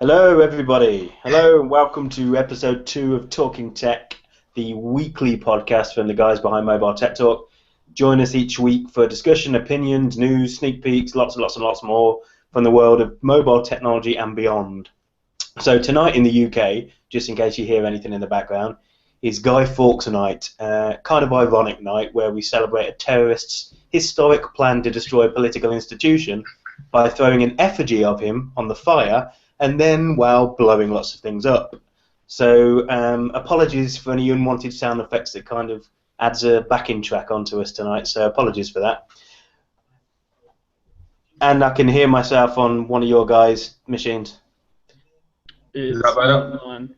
Hello, everybody. Hello, and welcome to episode 2 of Talkin Tech, the weekly podcast from the guys behind MobileTechTalk. Join us each week for discussion, opinions, news, sneak peeks, lots and lots and lots more from the world of mobile technology and beyond. So tonight in the UK, just in case you hear anything in the background, is Guy Fawkes night, kind of ironic night where we celebrate a terrorist's historic plan to destroy a political institution by throwing an effigy of him on the fire and then, well, blowing lots of things up. So apologies for any unwanted sound effects that kind of adds a backing track onto us tonight, so apologies for that. And I can hear myself on one of your guys' machines. Is that better?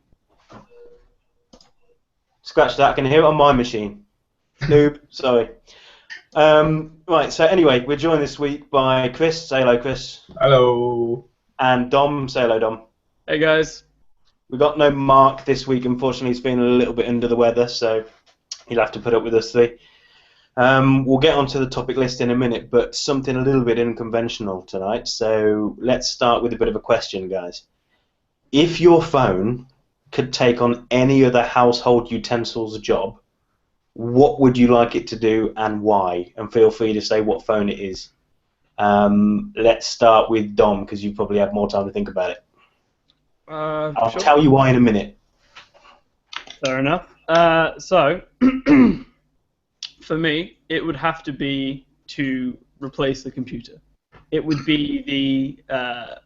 Scratch that, I can hear it on my machine. Noob, sorry. Right, so anyway, we're joined this week by Chris. Say hello, Chris. Hello. And Dom. Say hello, Dom. Hey, guys. We've got no Mark this week, unfortunately. He's been a little bit under the weather, so he'll have to put up with us three. We'll get onto the topic list in a minute, but something a little bit unconventional tonight. So let's start with a bit of a question, guys. If your phone could take on any other household utensil's job, what would you like it to do and why? And feel free to say what phone it is. Let's start with Dom, because you probably have more time to think about it. I'll tell you why in a minute. Fair enough. So, for me, it would have to be to replace the computer. It would be the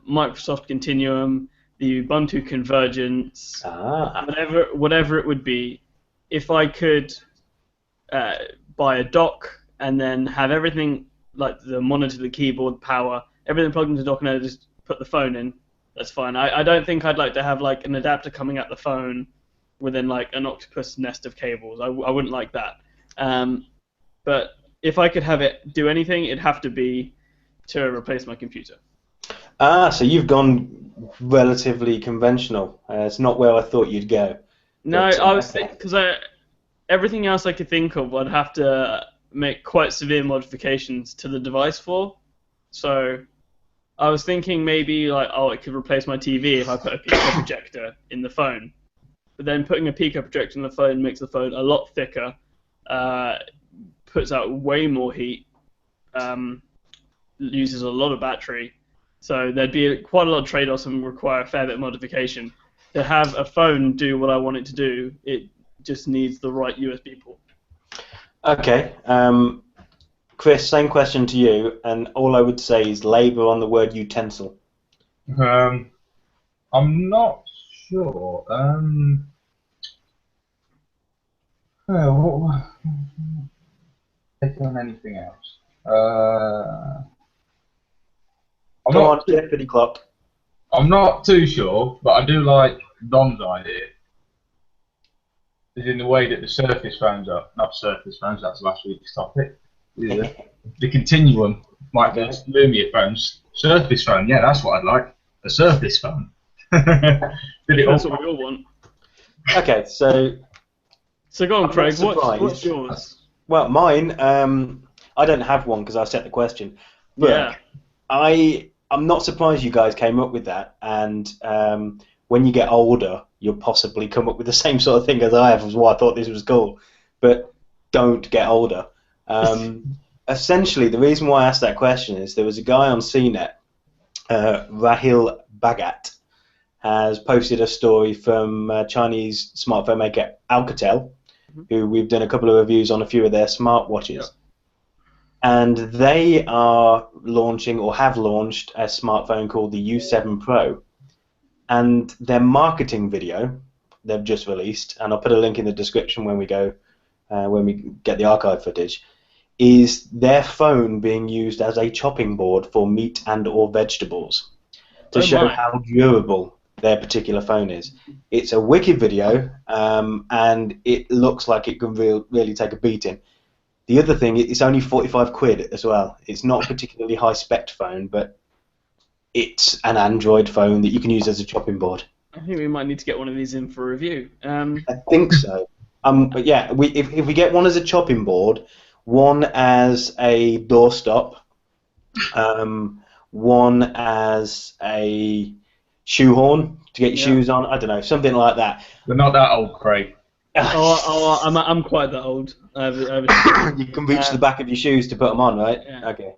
Microsoft Continuum, the Ubuntu Convergence, whatever it would be. If I could buy a dock and then have everything, like the monitor, the keyboard, power, everything plugged into the dock, and then just put the phone in, that's fine. I don't think I'd like to have like an adapter coming out the phone within like an octopus nest of cables. I wouldn't like that. But if I could have it do anything, it'd have to be to replace my computer. So you've gone relatively conventional. It's not where I thought you'd go. No, I was thinking, because everything else I could think of, I'd have to make quite severe modifications to the device for. So I was thinking maybe like, it could replace my TV if I put a Pico projector in the phone. But then putting a Pico projector in the phone makes the phone a lot thicker, puts out way more heat, uses a lot of battery. So there'd be quite a lot of trade-offs and require a fair bit of modification. To have a phone do what I want it to do, it just needs the right USB port. Okay. Chris, same question to you, and all I would say is labour on the word utensil. I'm not sure. Take on anything else? Come on, Jeopardy clock. I'm not too sure, but I do like Dom's idea. Is in the way that the Surface phones are, not Surface phones, that's last week's topic. The Continuum, Microsoft Lumia phones, Surface phone, yeah, that's what I'd like. A Surface phone. That's what we all want. Okay, so go on, Craig, what's yours? Well, mine, I don't have one because I set the question. But yeah. I'm not surprised you guys came up with that, and when you get older, you'll possibly come up with the same sort of thing as I have, was why I thought this was cool. But don't get older. Essentially, the reason why I asked that question is there was a guy on CNET, Rahil Bhagat, has posted a story from Chinese smartphone maker Alcatel, who we've done a couple of reviews on a few of their smartwatches. Yep. And they are launching, or have launched, a smartphone called the U7 Pro. And their marketing video, they've just released, and I'll put a link in the description when we get the archive footage, is their phone being used as a chopping board for meat and or vegetables to show how durable their particular phone is. It's a wicked video, and it looks like it can really take a beating. The other thing, it's only 45 quid as well. It's not a particularly high-spec phone, but it's an Android phone that you can use as a chopping board. I think we might need to get one of these in for review. I think so. But yeah, if we get one as a chopping board, one as a doorstop, one as a shoehorn to get your shoes on. I don't know, something like that. We're not that old, Craig. I'm quite that old. You can reach the back of your shoes to put them on, right? Yeah. Okay.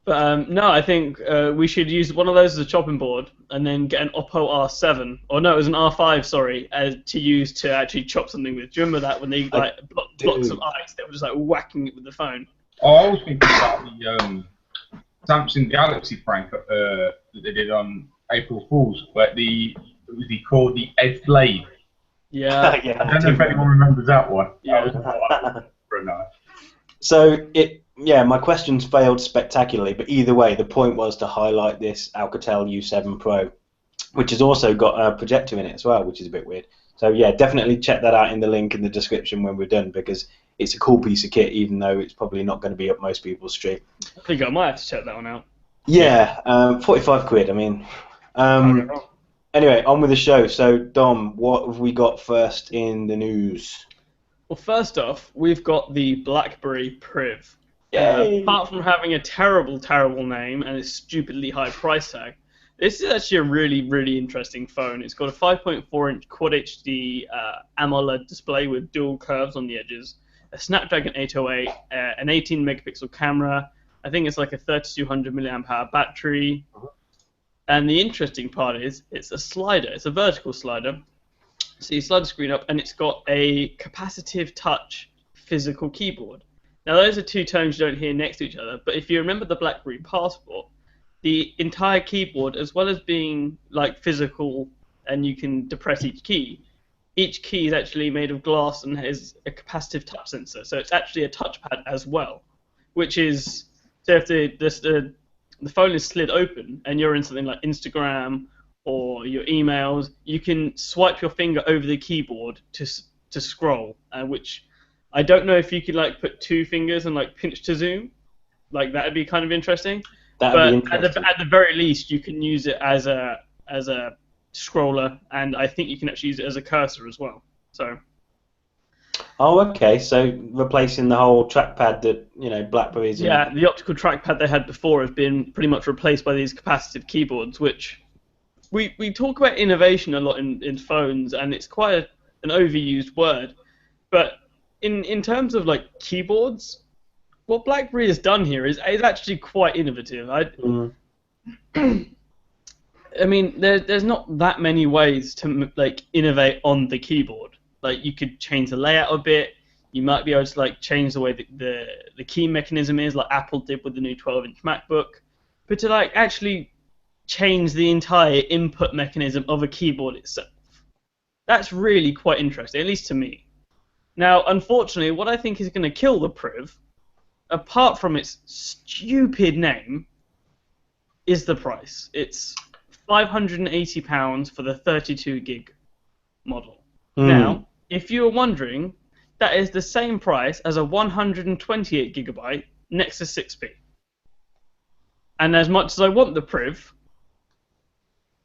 But no, I think we should use one of those as a chopping board and then get an Oppo R7, or no, it was an R5, sorry, to use to actually chop something with. Do you remember that when they blocks of ice, they were just like whacking it with the phone? Oh, I was thinking about the Samsung Galaxy prank that they did on April Fool's, where was he called the Edge Blade? Yeah. Yeah, I don't know if anyone remembers that one. Yeah. That was very nice. So my questions failed spectacularly, but either way, the point was to highlight this Alcatel U7 Pro, which has also got a projector in it as well, which is a bit weird. So yeah, definitely check that out in the link in the description when we're done, because it's a cool piece of kit, even though it's probably not going to be up most people's street. I think I might have to check that one out. Yeah, 45 quid. I mean, anyway, on with the show. So Dom, what have we got first in the news? Well, first off, we've got the Blackberry Priv. Yay! Apart from having a terrible, terrible name and a stupidly high price tag, this is actually a really, really interesting phone. It's got a 5.4-inch Quad HD AMOLED display with dual curves on the edges, a Snapdragon 808, an 18-megapixel camera. I think it's like a 3200 milliamp hour battery. And the interesting part is it's a slider. It's a vertical slider. So you slide the screen up, and it's got a capacitive touch physical keyboard. Now, those are two tones you don't hear next to each other, but if you remember the BlackBerry Passport, the entire keyboard, as well as being like physical and you can depress each key is actually made of glass and has a capacitive touch sensor. So it's actually a touchpad as well, which is, so if the phone is slid open and you're in something like Instagram or your emails, you can swipe your finger over the keyboard to scroll, which I don't know if you could like put two fingers and like pinch to zoom, like that'd be kind of interesting. At the very least, you can use it as a scroller, and I think you can actually use it as a cursor as well. So. Oh, okay. So replacing the whole trackpad that BlackBerry's. Yeah, the optical trackpad they had before has been pretty much replaced by these capacitive keyboards, which we talk about innovation a lot in phones, and it's quite an overused word, but in terms of like keyboards, what BlackBerry has done here is actually quite innovative. I mean, there's not that many ways to like innovate on the keyboard. Like you could change the layout a bit. You might be able to like change the way the key mechanism is, like Apple did with the new 12-inch MacBook. But to like actually change the entire input mechanism of a keyboard itself, that's really quite interesting, at least to me. Now, unfortunately, what I think is going to kill the Priv, apart from its stupid name, is the price. It's £580 for the 32 gig model. Now, if you were wondering, that is the same price as a 128 gigabyte Nexus 6P. And as much as I want the Priv,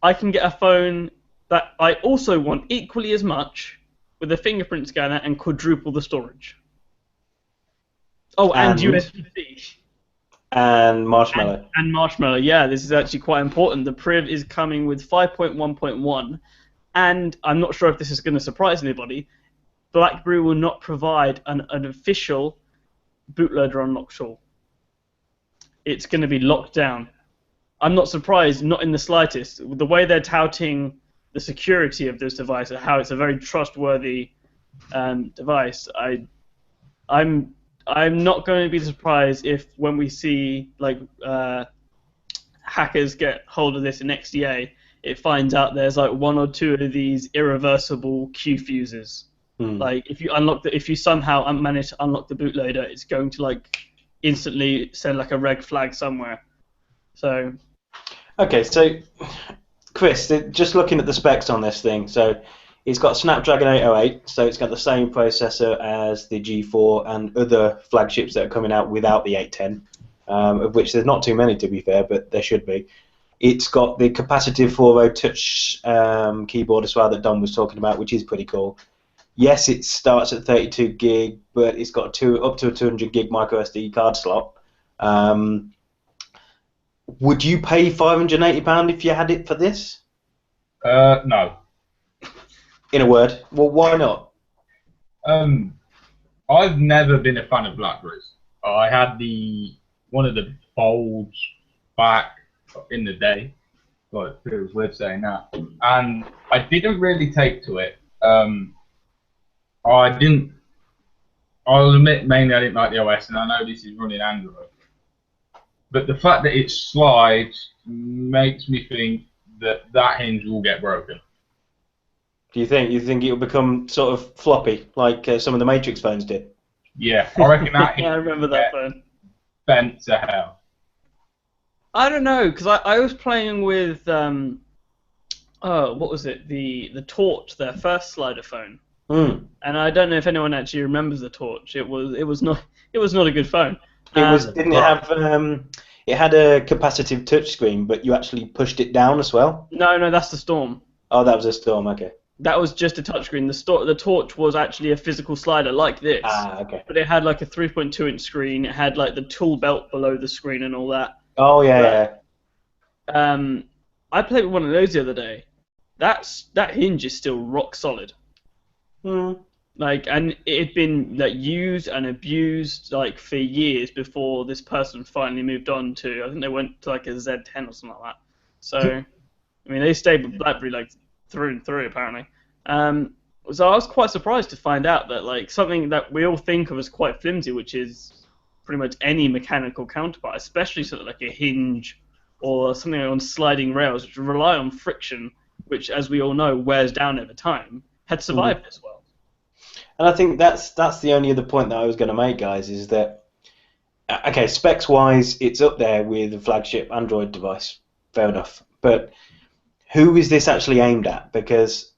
I can get a phone that I also want equally as much with a fingerprint scanner and quadruple the storage. Oh, and USB-C. And Marshmallow. And Marshmallow, yeah, this is actually quite important. The Priv is coming with 5.1.1, and I'm not sure if this is going to surprise anybody, BlackBerry will not provide an official bootloader unlock tool. It's going to be locked down. I'm not surprised, not in the slightest. The way they're touting the security of this device and how it's a very trustworthy device, I'm not going to be surprised if when we see like hackers get hold of this in XDA, it finds out there's like one or two of these irreversible Q fuses. Like if you somehow manage to unlock the bootloader, it's going to like instantly send like a red flag somewhere. So. Okay, so Chris, just looking at the specs on this thing, so it's got Snapdragon 808, so it's got the same processor as the G4 and other flagships that are coming out without the 810, of which there's not too many to be fair, but there should be. It's got the capacitive 4.0 touch keyboard as well that Don was talking about, which is pretty cool. Yes, it starts at 32 gig, but it's got up to a 200 gig micro SD card slot. Would you pay £580 if you had it for this? No. In a word, well, why not? I've never been a fan of Blackberries. I had one of the folds back in the day. God, it was weird saying that. And I didn't really take to it. I didn't. I'll admit, mainly I didn't like the OS, and I know this is running Android. But the fact that it slides makes me think that hinge will get broken. Do you think it'll become sort of floppy like some of the Matrix phones did? Yeah, I reckon that Yeah, I hinge remember will that get phone. bent to hell. I don't know, because I was playing with what was it? The Torch, their first slider phone, and I don't know if anyone actually remembers the Torch. It was not a good phone. It was didn't it Right. have it had a capacitive touchscreen, but you actually pushed it down as well. No, that's the Storm. Oh, that was a Storm. Okay. That was just a touchscreen. The Torch was actually a physical slider like this, Ah, okay. but it had like a 3.2-inch screen. It had like the tool belt below the screen and all that. Oh yeah, But I played with one of those the other day. That hinge is still rock solid. yeah. Like, and it had been like used and abused like for years before this person finally moved on to. I think they went to like a Z10 or something like that. So, I mean, they stayed with BlackBerry like through and through apparently. So I was quite surprised to find out that like something that we all think of as quite flimsy, which is pretty much any mechanical counterpart, especially something like a hinge or something on sliding rails, which rely on friction, which, as we all know, wears down over time, had survived as well. And I think that's the only other point that I was going to make, guys, is that okay, specs wise, it's up there with a flagship Android device, fair enough. But who is this actually aimed at? Because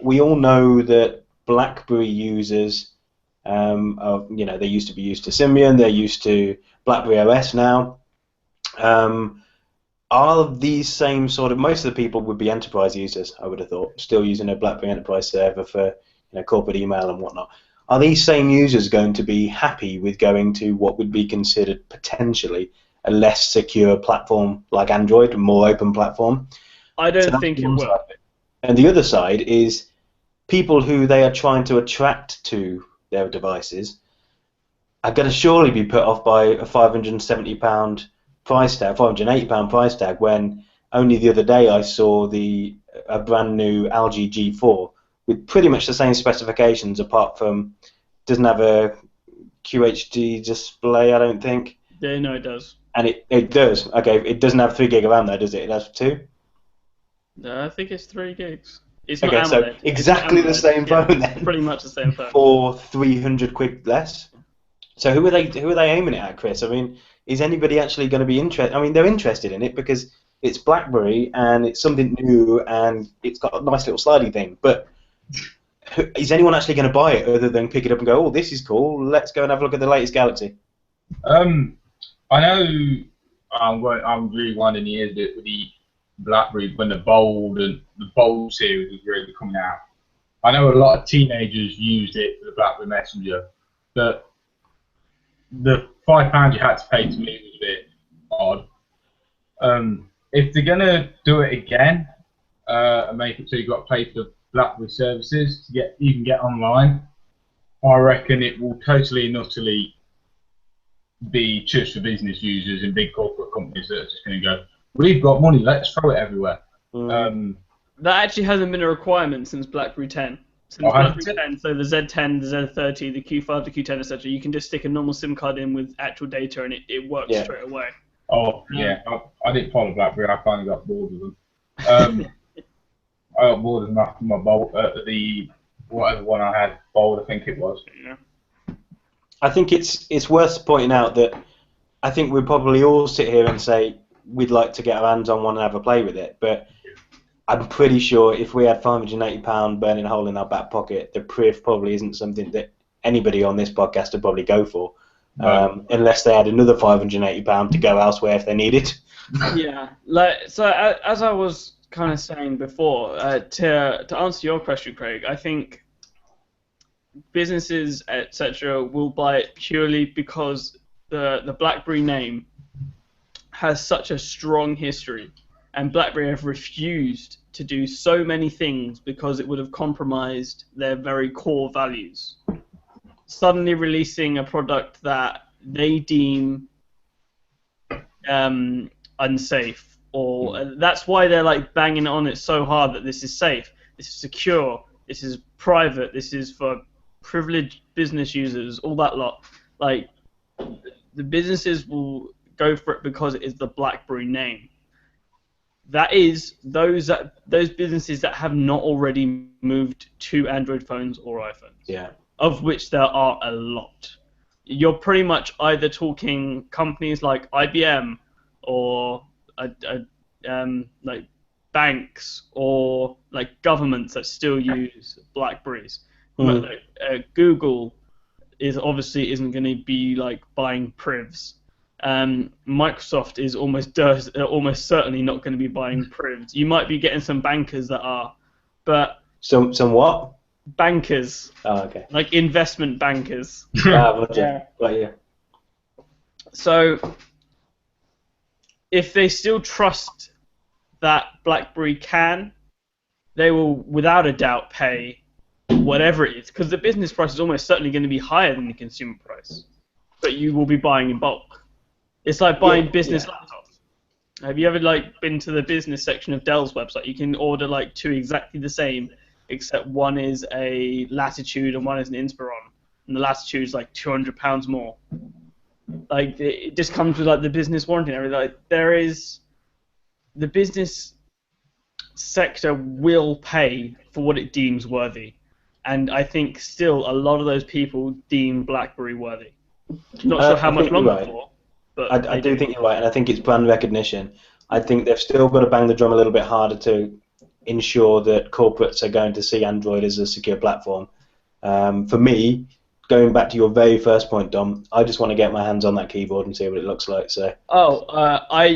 we all know that BlackBerry users, they used to be used to Symbian, they're used to BlackBerry OS now. Are these same sort of, most of the people would be enterprise users, I would have thought, still using a BlackBerry Enterprise server for corporate email and whatnot. Are these same users going to be happy with going to what would be considered potentially a less secure platform like Android, a more open platform? I So don't that's think it one will. side of it. And the other side is people who they are trying to attract to their devices are going to surely be put off by a £570 price tag, £580 price tag, when only the other day I saw a brand new LG G4 with pretty much the same specifications, apart from doesn't have a QHD display, I don't think. Yeah, no, it does. And it does. Okay, it doesn't have 3 gig of RAM though, does it? It has 2. No, I think it's 3 gigs. It's Okay, not so AMOLED. exactly the same Yeah, phone it's then. pretty much the same phone. For 300 quid less. So who are they aiming it at, Chris? I mean, is anybody actually going to be interested? I mean, they're interested in it because it's BlackBerry and it's something new and it's got a nice little slidey thing. But is anyone actually going to buy it other than pick it up and go, oh, this is cool, let's go and have a look at the latest Galaxy? I know I'm rewinding the years with the BlackBerry when the Bold series was really coming out. I know a lot of teenagers used it for the BlackBerry Messenger, but the £5 you had to pay to me was a bit odd. If they're gonna do it again and make it so you've got to pay for BlackBerry services to get online, I reckon it will totally and utterly be just for business users and big corporate companies that are just going to go, we've got money, let's throw it everywhere. That actually hasn't been a requirement since BlackBerry 10. Since BlackBerry 10, so the Z10, the Z30, the Q5, the Q10, etc., you can just stick a normal SIM card in with actual data and it works straight away. Oh, yeah, I didn't follow BlackBerry, I finally got bored with them. I got bored of my Bolt, whatever one I had, Bold I think it was. Yeah. I think it's worth pointing out that I think we probably all sit here and say we'd like to get our hands on one and have a play with it, but I'm pretty sure if we had £580 burning a hole in our back pocket, the Priv probably isn't something that anybody on this podcast would probably go for, unless they had another £580 to go elsewhere if they needed. Yeah, so as I was kind of saying before, to answer your question, Craig, I think businesses, etc., will buy it purely because the BlackBerry name has such a strong history, and BlackBerry have refused to do so many things because it would have compromised their very core values. Suddenly releasing a product that they deem unsafe, or that's why they're like banging on it so hard that this is safe, this is secure, this is private, this is for privileged business users, all that lot. Like, the businesses will go for it because it is the BlackBerry name. That is those businesses that have not already moved to Android phones or iPhones. Yeah. Of which there are a lot. You're pretty much either talking companies like IBM or like banks or like governments that still use Blackberries. Google obviously isn't going to be like buying Privs. Microsoft is almost certainly not going to be buying Privs. You might be getting some bankers that are, but some what? Bankers. Oh, okay. Like investment bankers. Yeah. Right, yeah. So, if they still trust that BlackBerry can, they will without a doubt pay whatever it is, because the business price is almost certainly going to be higher than the consumer price, but you will be buying in bulk. It's like buying business laptops. Have you ever like been to the business section of Dell's website? You can order like two exactly the same, except one is a Latitude and one is an Inspiron, and the Latitude is like £200 more. Like, it just comes with like the business warranty and everything. Like, the business sector will pay for what it deems worthy, and I think still a lot of those people deem BlackBerry worthy. Not sure how much longer for. But I do think you're right, and I think it's brand recognition. I think they've still got to bang the drum a little bit harder to ensure that corporates are going to see Android as a secure platform. For me, going back to your very first point, Dom, I just want to get my hands on that keyboard and see what it looks like. So.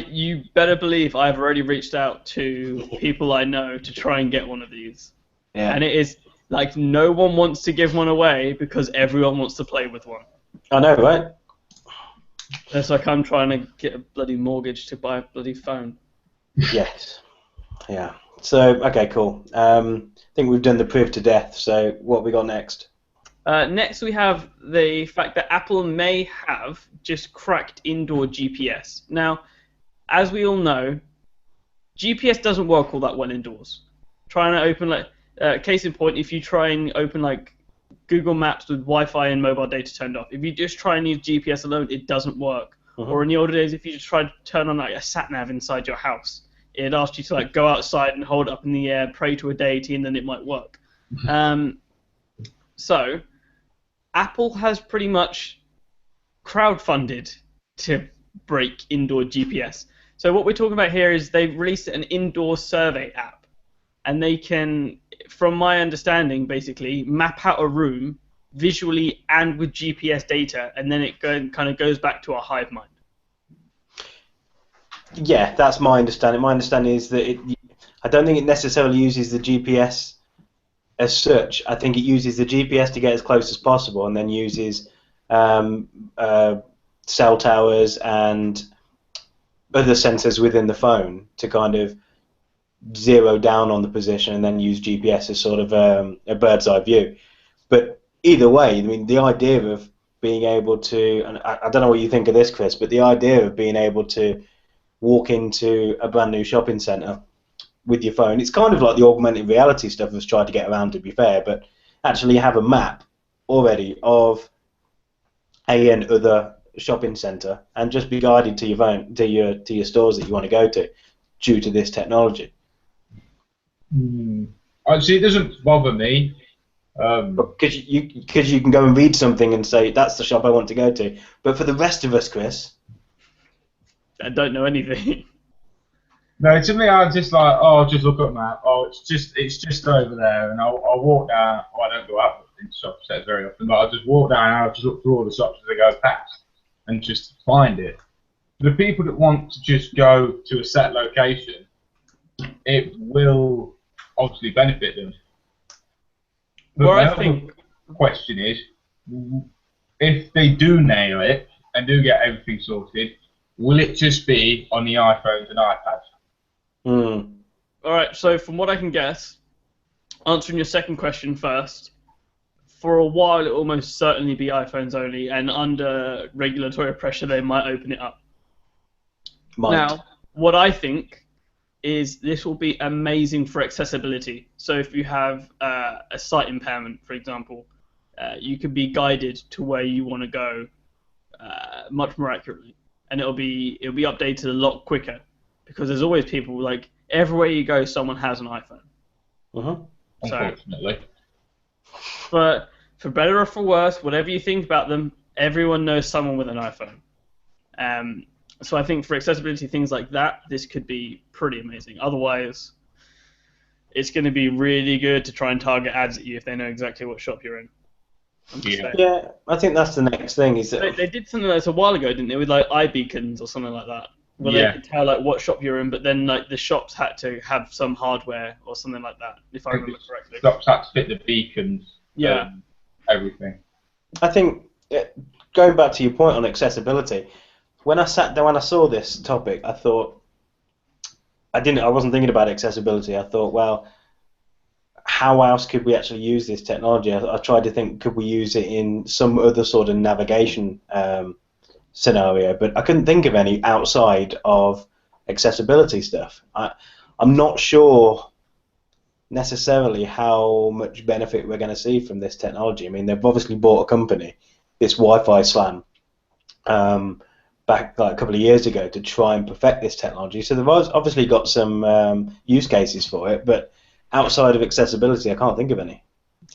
You better believe I've already reached out to people I know to try and get one of these. Yeah. And it is like no one wants to give one away because everyone wants to play with one. I know, right? It's like I'm trying to get a bloody mortgage to buy a bloody phone. Yes. Yeah. So, okay, cool. I think we've done the Priv to death, so what have we got next? Next we have the fact that Apple may have just cracked indoor GPS. Now, as we all know, GPS doesn't work all that well indoors. Trying to open, like, case in point, if you try and open, like, Google Maps with Wi-Fi and mobile data turned off, if you just try and use GPS alone, it doesn't work. Or in the older days, if you just try to turn on like a sat-nav inside your house, it asks you to like go outside and hold it up in the air, pray to a deity, and then it might work. So, Apple has pretty much crowdfunded to break indoor GPS. So what we're talking about here is they've released an indoor survey app, and they can, from my understanding, basically map out a room visually and with GPS data, and then it kind of goes back to a hive mind. Yeah, that's my understanding. My understanding is that I don't think it necessarily uses the GPS as such. I think it uses the GPS to get as close as possible, and then uses cell towers and other sensors within the phone to kind of zero down on the position, and then use GPS as sort of a bird's eye view. But either way, I mean, the idea of being able to, and I don't know what you think of this, Chris, but the idea of being able to walk into a brand new shopping centre with your phone, it's kind of like the augmented reality stuff I was trying to get around, to be fair, but actually have a map already of an other shopping centre and just be guided to your phone, to your stores that you want to go to due to this technology. Actually, it doesn't bother me. Because you can go and read something and say, that's the shop I want to go to. But for the rest of us, Chris... I don't know anything. No, to me, I just like, oh, just look at the map. Oh, it's just over there, and I'll walk down. Oh, I don't go out into shopping centres very often, but I'll just walk down and I'll just look through all the shops as I go past and just find it. The people that want to just go to a set location, it will obviously benefit them. But Well, my I think other question is, if they do nail it and do get everything sorted, will it just be on the iPhones and iPads? Hmm. All right. So from what I can guess, answering your second question first, for a while it will almost certainly be iPhones only, and under regulatory pressure they might open it up. Might. Now, what I think is this will be amazing for accessibility. So if you have a sight impairment, for example, you could be guided to where you want to go much more accurately, and it'll be updated a lot quicker, because there's always people, like, everywhere you go someone has an iPhone. Mm-hmm. So, Unfortunately. but for better or for worse, whatever you think about them, everyone knows someone with an iPhone. So I think for accessibility, things like that, this could be pretty amazing. Otherwise, it's going to be really good to try and target ads at you if they know exactly what shop you're in. Yeah, I think that's the next thing. Is that They did something like this a while ago, didn't they, with like iBeacons or something like that, where they could tell like what shop you're in, but then like the shops had to have some hardware or something like that, if I remember correctly. Shops had to fit the beacons. Yeah. Everything. I think going back to your point on accessibility, when I sat there, when I saw this topic, I thought I wasn't thinking about accessibility. I thought, well, how else could we actually use this technology? I tried to think, could we use it in some other sort of navigation scenario, but I couldn't think of any outside of accessibility stuff. I'm not sure necessarily how much benefit we're going to see from this technology. I mean, they've obviously bought a company, this Wi-Fi Slam, back like a couple of years ago to try and perfect this technology. So they've obviously got some use cases for it, but outside of accessibility, I can't think of any,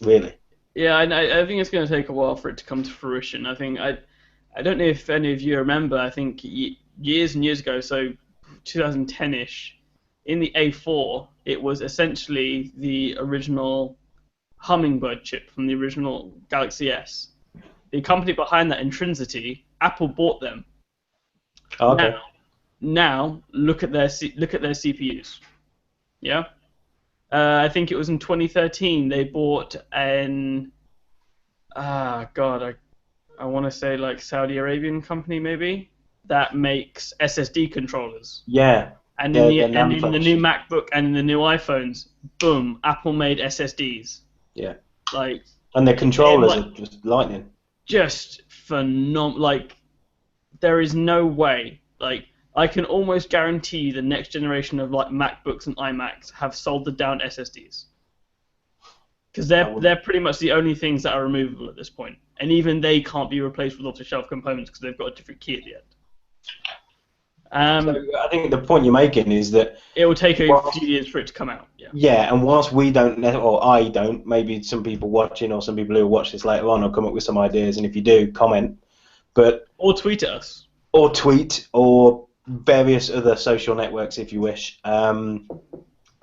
really. Yeah, I think it's going to take a while for it to come to fruition. I don't know if any of you remember, I think years and years ago, so 2010-ish, in the A4, it was essentially the original Hummingbird chip from the original Galaxy S. The company behind that, Intrinsity, Apple bought them. Oh, okay. Now look at their CPUs. Yeah. I think it was in 2013 they bought an I want to say like Saudi Arabian company maybe that makes SSD controllers. Yeah. And in the new MacBook and in the new iPhones, boom, Apple made SSDs. Yeah. Like. And their controllers are just lightning. Just phenomenal. Like, there is no way. Like, I can almost guarantee the next generation of like MacBooks and iMacs have soldered down SSDs, because they're pretty much the only things that are removable at this point, and even they can't be replaced with off-the-shelf components because they've got a different key at the end. So I think the point you're making is that it will take a few years for it to come out. Yeah. Yeah, and whilst we don't, or I don't, maybe some people watching or some people who watch this later on will come up with some ideas, and if you do, comment. Or tweet at us. Or tweet, or various other social networks if you wish.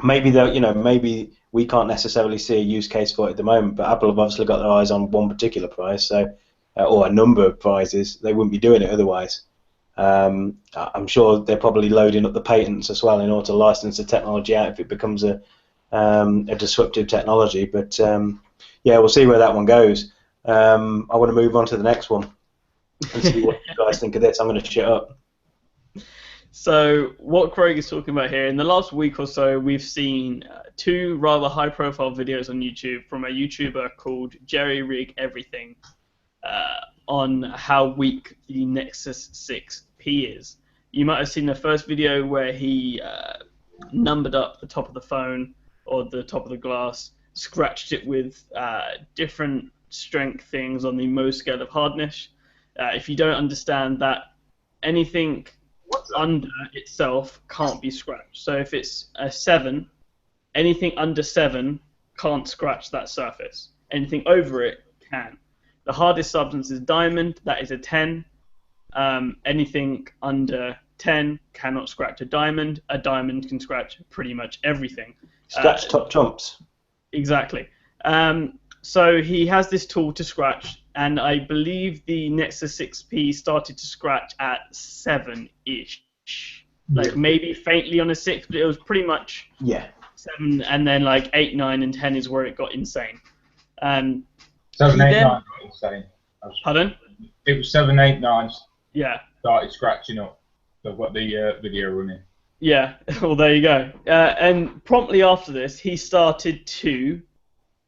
Maybe maybe we can't necessarily see a use case for it at the moment, but Apple have obviously got their eyes on one particular prize, so or a number of prizes. They wouldn't be doing it otherwise. I'm sure they're probably loading up the patents as well in order to license the technology out if it becomes a disruptive technology. But yeah, we'll see where that one goes. I want to move on to the next one and see what you guys think of this. I'm going to shut up. So what Craig is talking about here, in the last week or so, we've seen two rather high-profile videos on YouTube from a YouTuber called Jerry Rig Everything on how weak the Nexus 6P is. You might have seen the first video where he numbered up the top of the phone or the top of the glass, scratched it with different strength things on the Mohs scale of hardness. If you don't understand that, anything under itself can't be scratched. So if it's a 7, anything under 7 can't scratch that surface. Anything over it can. The hardest substance is diamond, that is a 10. Anything under 10 cannot scratch a diamond. A diamond can scratch pretty much everything. Scratch top trumps. Exactly. So he has this tool to scratch, and I believe the Nexus 6P started to scratch at 7-ish. Like maybe faintly on a 6, but it was pretty much 7, and then like 8, 9, and 10 is where it got insane. 7, 8, 9 got insane. Pardon? It was 7, 8, 9. Yeah. Started scratching up. So I've got the video running. Yeah, well, there you go. And promptly after this, he started to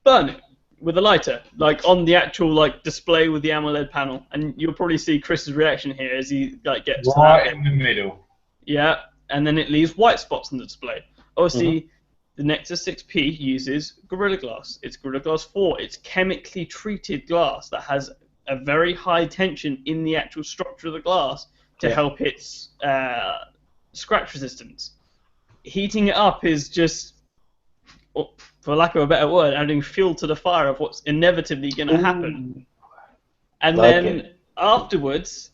burn it with a lighter, like on the actual like display with the AMOLED panel. And you'll probably see Chris's reaction here as he like gets to Right that. in the middle. Yeah, and then it leaves white spots on the display. Obviously, Mm-hmm. the Nexus 6P uses Gorilla Glass. It's Gorilla Glass 4. It's chemically treated glass that has a very high tension in the actual structure of the glass to help its scratch resistance. Heating it up is just, for lack of a better word, adding fuel to the fire of what's inevitably going to happen. And Like then it. afterwards,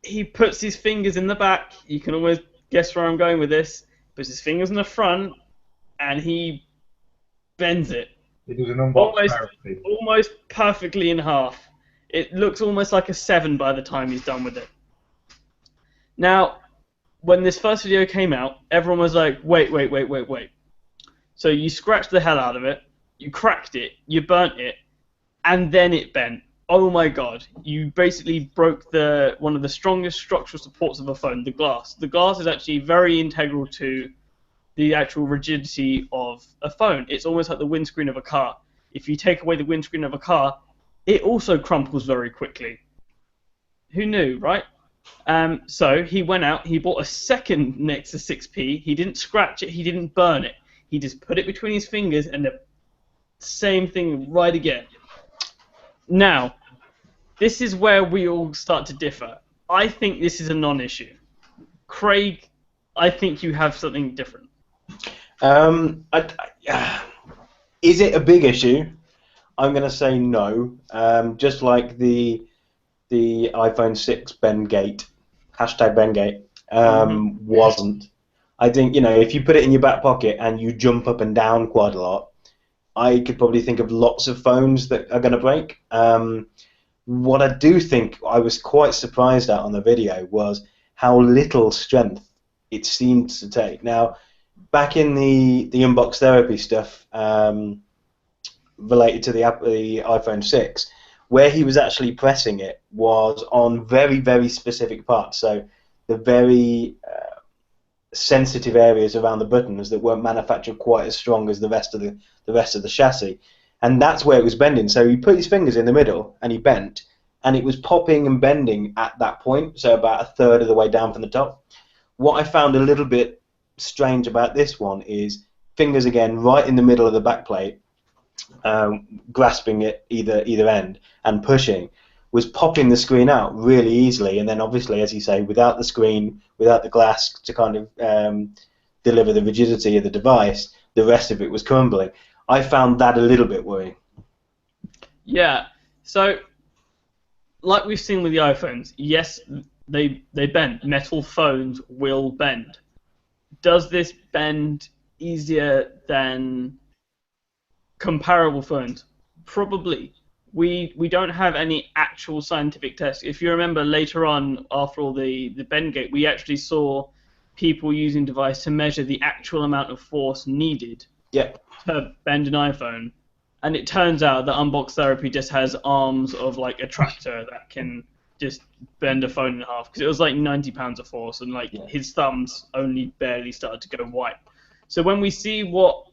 he puts his fingers in the back. You can almost guess where I'm going with this. Puts his fingers in the front, and he bends it. It was an unboxed therapy. Almost perfectly in half. It looks almost like a 7 by the time he's done with it. Now, when this first video came out, everyone was like, wait. So you scratched the hell out of it, you cracked it, you burnt it, and then it bent. Oh my god, you basically broke one of the strongest structural supports of a phone, the glass. The glass is actually very integral to the actual rigidity of a phone. It's almost like the windscreen of a car. If you take away the windscreen of a car, it also crumples very quickly. Who knew, right? So he went out, he bought a second Nexus 6P, he didn't scratch it, he didn't burn it. He just put it between his fingers and the same thing right again. Now, this is where we all start to differ. I think this is a non-issue. Craig, I think you have something different. Is it a big issue? I'm going to say no. Just like the iPhone 6 Bengate, #Bengate, wasn't. I think, if you put it in your back pocket and you jump up and down quite a lot, I could probably think of lots of phones that are going to break. What I do think I was quite surprised at on the video was how little strength it seemed to take. Now, back in the unbox therapy stuff related to the iPhone 6, where he was actually pressing it was on very, very specific parts. So the very sensitive areas around the buttons that weren't manufactured quite as strong as the rest of the chassis, and that's where it was bending. So he put his fingers in the middle and he bent, and it was popping and bending at that point, so about a third of the way down from the top. What I found a little bit strange about this one is fingers again right in the middle of the back plate, grasping it either end and pushing, was popping the screen out really easily, and then obviously, as you say, without the screen, without the glass to kind of deliver the rigidity of the device, the rest of it was crumbling. I found that a little bit worrying. Yeah, so like we've seen with the iPhones, yes, they bend. Metal phones will bend. Does this bend easier than comparable phones? Probably. We don't have any actual scientific tests. If you remember later on, after all the Bendgate, we actually saw people using device to measure the actual amount of force needed to bend an iPhone. And it turns out that Unbox Therapy just has arms of like a tractor that can just bend a phone in half, because it was like 90 pounds of force, and like his thumbs only barely started to go white. So when we see what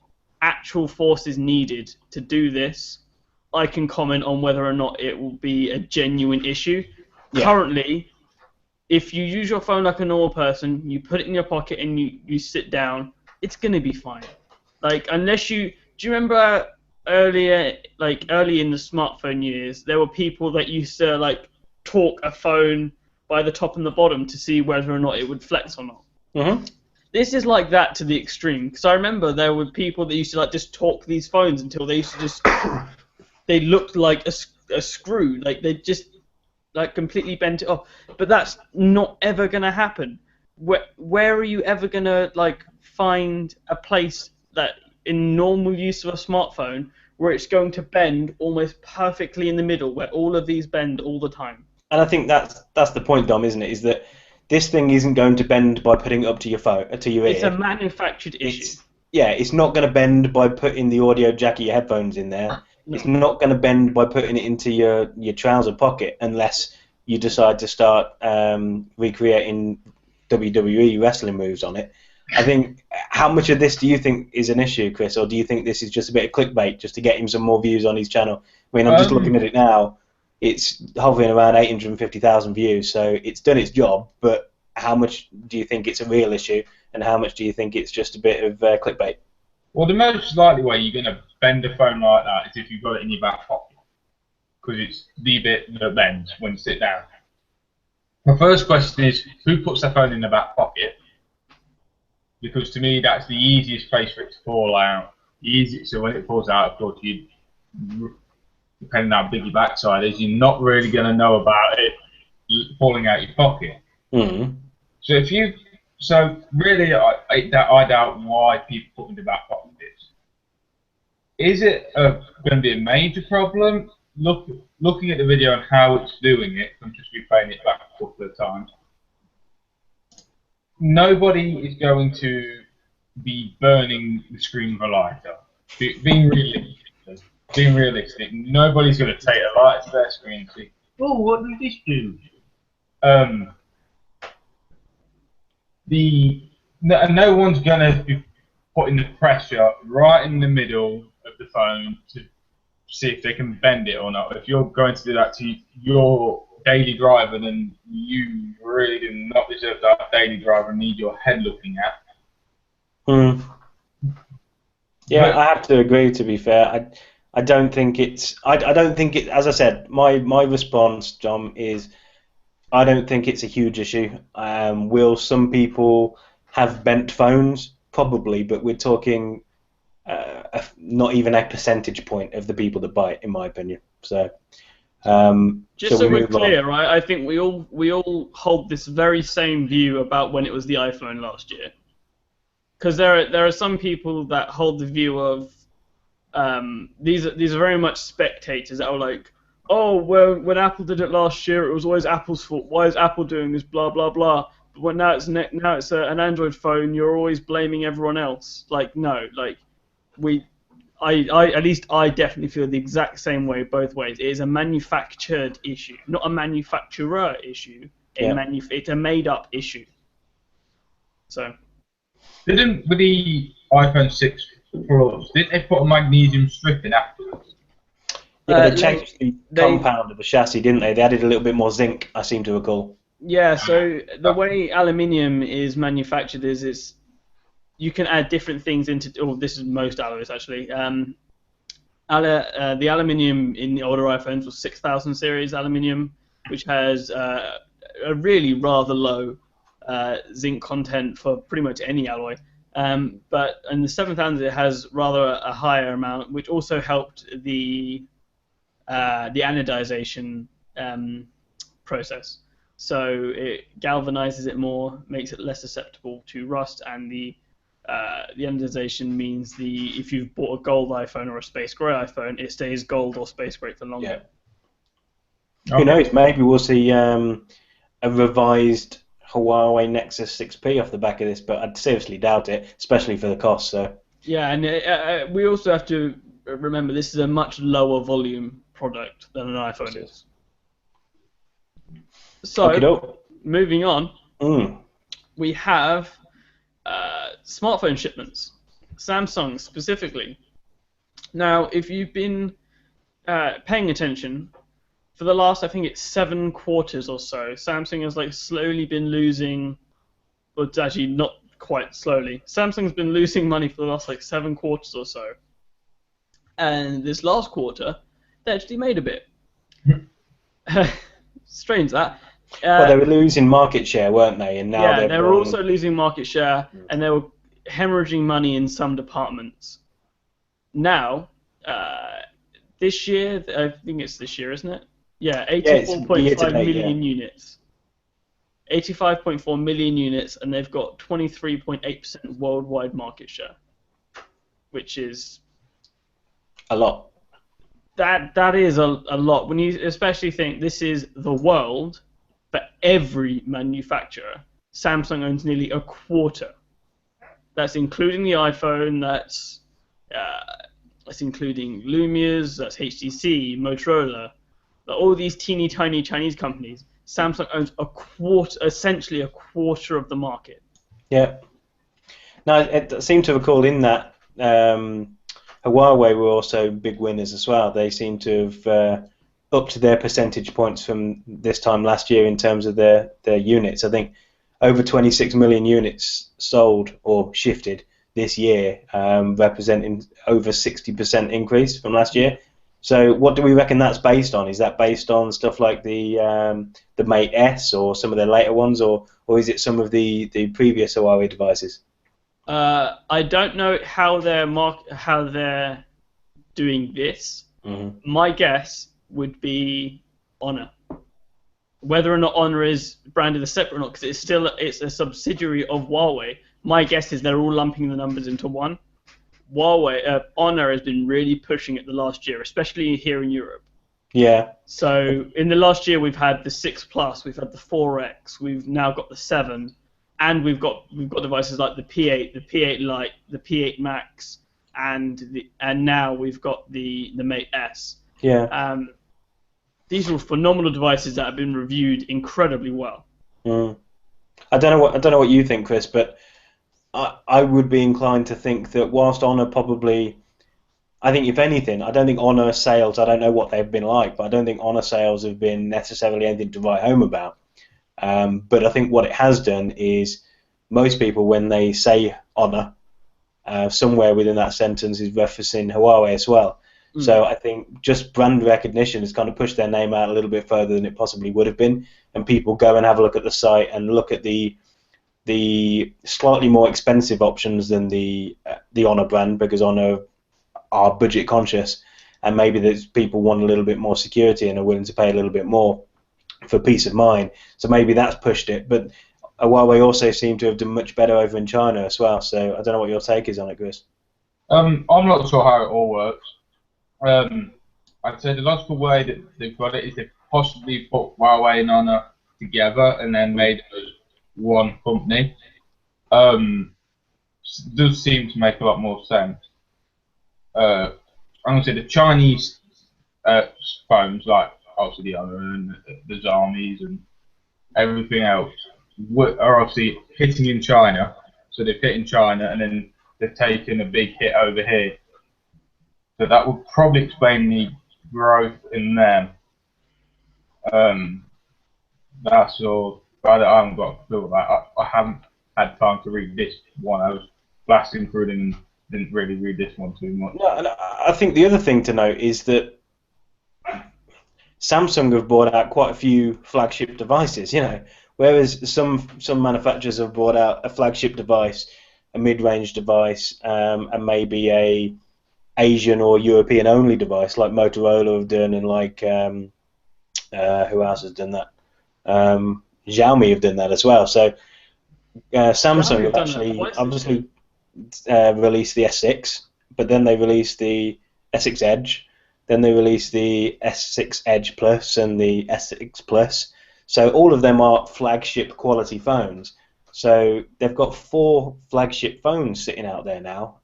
actual force is needed to do this, I can comment on whether or not it will be a genuine issue. Yeah. Currently, if you use your phone like a normal person, you put it in your pocket and you sit down, it's going to be fine. Like, unless do you remember early in the smartphone years, there were people that used to like torque a phone by the top and the bottom to see whether or not it would flex or not. Mm-hmm. This is like that to the extreme, because I remember there were people that used to like just torque these phones until they used to just they looked like a screw, like they just like completely bent it off. But that's not ever gonna happen. Where are you ever gonna like find a place that in normal use of a smartphone where it's going to bend almost perfectly in the middle, where all of these bend all the time? And I think that's the point, Dom, isn't it? Is that this thing isn't going to bend by putting it up to your phone, to your ear. It's a manufactured issue. It's not going to bend by putting the audio jack of your headphones in there. No. It's not going to bend by putting it into your trouser pocket, unless you decide to start recreating WWE wrestling moves on it. I think, how much of this do you think is an issue, Chris, or do you think this is just a bit of clickbait just to get him some more views on his channel? I mean, I'm just looking at it now. It's hovering around 850,000 views, so it's done its job, but how much do you think it's a real issue, and how much do you think it's just a bit of clickbait? Well, the most likely way you're going to bend a phone like that is if you've got it in your back pocket, because it's the bit that bends when you sit down. My first question is, who puts their phone in the back pocket? Because to me, that's the easiest place for it to fall out. So when it falls out, of course, depending on how big your backside is, you're not really going to know about it falling out your pocket. Mm. So really, I doubt why people put in the back pocket. Is it going to be a major problem? Looking at the video and how it's doing it, I'm just replaying it back a couple of times. Nobody is going to be burning the screen with a lighter. Being realistic, nobody's going to take a lighter to their screen and say, "Oh, what does this do?" No one's going to be putting the pressure right in the middle of the phone to see if they can bend it or not. If you're going to do that to your daily driver, then you really do not deserve that daily driver and need your head looking at. Mm. Yeah, I have to agree, to be fair. I don't think it's... I don't think it... As I said, my response, John, is I don't think it's a huge issue. Will some people have bent phones? Probably, but we're talking not even a percentage point of the people that buy it, in my opinion. So, just so we're clear, right? I think we all hold this very same view about when it was the iPhone last year. Because there are some people that hold the view of these are very much spectators that are like, oh, well, when Apple did it last year, it was always Apple's fault. Why is Apple doing this? Blah blah blah. But when now it's an Android phone, you're always blaming everyone else. Like, no, like at least I definitely feel the exact same way both ways. It is a manufactured issue, not a manufacturer issue. It's a made-up issue. So. With the iPhone 6 Plus, did they put a magnesium strip in afterwards? Yeah, they changed the compound of the chassis, didn't they? They added a little bit more zinc, I seem to recall. Yeah, so the way aluminium is manufactured is you can add different things into... Oh, this is most alloys, actually. The aluminium in the older iPhones was 6000 series aluminium, which has a really rather low zinc content for pretty much any alloy. But in the 7000 it has rather a higher amount, which also helped the anodization process. So it galvanizes it more, makes it less susceptible to rust, and the anodization means if you've bought a gold iPhone or a space gray iPhone, it stays gold or space gray for longer. Yeah. Who knows? Maybe we'll see a revised Huawei Nexus 6P off the back of this, but I'd seriously doubt it, especially for the cost. So. Yeah, and we also have to remember this is a much lower volume product than an iPhone is. So, moving on, we have smartphone shipments, Samsung specifically. Now, if you've been paying attention, for the last, I think it's 7 quarters or so, Samsung has slowly been losing, well, it's actually not quite slowly. Samsung's been losing money for the last 7 quarters or so. And this last quarter, they actually made a bit. Strange that. Well, they were losing market share, weren't they? And now they were also losing market share, and they were hemorrhaging money in some departments. Now, this year, I think it's this year, isn't it? Yeah, 84.5 million units. 85.4 million units, and they've got 23.8% worldwide market share, which is a lot. That is a lot when you especially think this is the world. For every manufacturer, Samsung owns nearly a quarter. That's including the iPhone. That's including Lumia's. That's HTC, Motorola. All these teeny tiny Chinese companies. Samsung owns essentially a quarter of the market. Yeah. Now, it seemed to recall in that Huawei were also big winners as well. They seem to have upped their percentage points from this time last year in terms of their units. I think over 26 million units sold or shifted this year, representing over 60% increase from last year. So what do we reckon that's based on? Is that based on stuff like the Mate S or some of the later ones, or is it some of the previous Huawei devices? I don't know how they're doing this. Mm-hmm. My guess would be Honor. Whether or not Honor is branded as separate or not, because it's a subsidiary of Huawei. My guess is they're all lumping the numbers into one. Honor has been really pushing it the last year, especially here in Europe. Yeah. So in the last year, we've had the 6 Plus, we've had the 4X, we've now got the 7, and we've got devices like the P8, the P8 Lite, the P8 Max, and now we've got the Mate S. Yeah. These are phenomenal devices that have been reviewed incredibly well. Mm. I don't know what you think, Chris, but I would be inclined to think that whilst Honor probably, I think if anything, I don't think Honor sales, I don't know what they've been like, but I don't think Honor sales have been necessarily anything to write home about. But I think what it has done is most people, when they say Honor, somewhere within that sentence is referencing Huawei as well. Mm. So I think just brand recognition has kind of pushed their name out a little bit further than it possibly would have been, and people go and have a look at the site and look at the slightly more expensive options than the Honor brand, because Honor are budget conscious, and maybe there's people want a little bit more security and are willing to pay a little bit more for peace of mind. So maybe that's pushed it. But Huawei also seem to have done much better over in China as well. So I don't know what your take is on it, Chris. I'm not sure how it all works. I'd say the logical way that they've got it is they've possibly put Huawei and Honor together and then made it as one company. Does seem to make a lot more sense. I'm going to say the Chinese phones, like obviously the Honor and the Xiaomis and everything else, are obviously hitting in China. So they've hit in China and then they've taken a big hit over here. So that would probably explain the growth in them. That's all. But I haven't got a clue about that. I haven't had time to read this one. I was blasting through it and didn't really read this one too much. No, and I think the other thing to note is that Samsung have brought out quite a few flagship devices, whereas some manufacturers have brought out a flagship device, a mid-range device, and maybe a Asian or European only device like Motorola have done, and like who else has done that? Xiaomi have done that as well. So Samsung have actually obviously released the S6, but then they released the S6 Edge, then they released the S6 Edge Plus and the S6 Plus. So all of them are flagship quality phones. So they've got 4 flagship phones sitting out there now.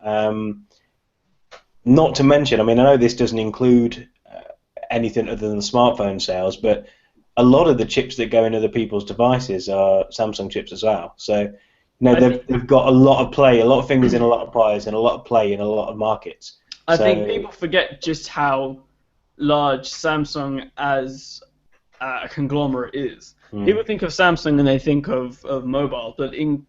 Not to mention, I mean, I know this doesn't include anything other than smartphone sales, but a lot of the chips that go in other people's devices are Samsung chips as well. So, they've got a lot of play, a lot of fingers in a lot of pies, and a lot of play in a lot of markets. I think people forget just how large Samsung as a conglomerate is. People think of Samsung and they think of mobile, but in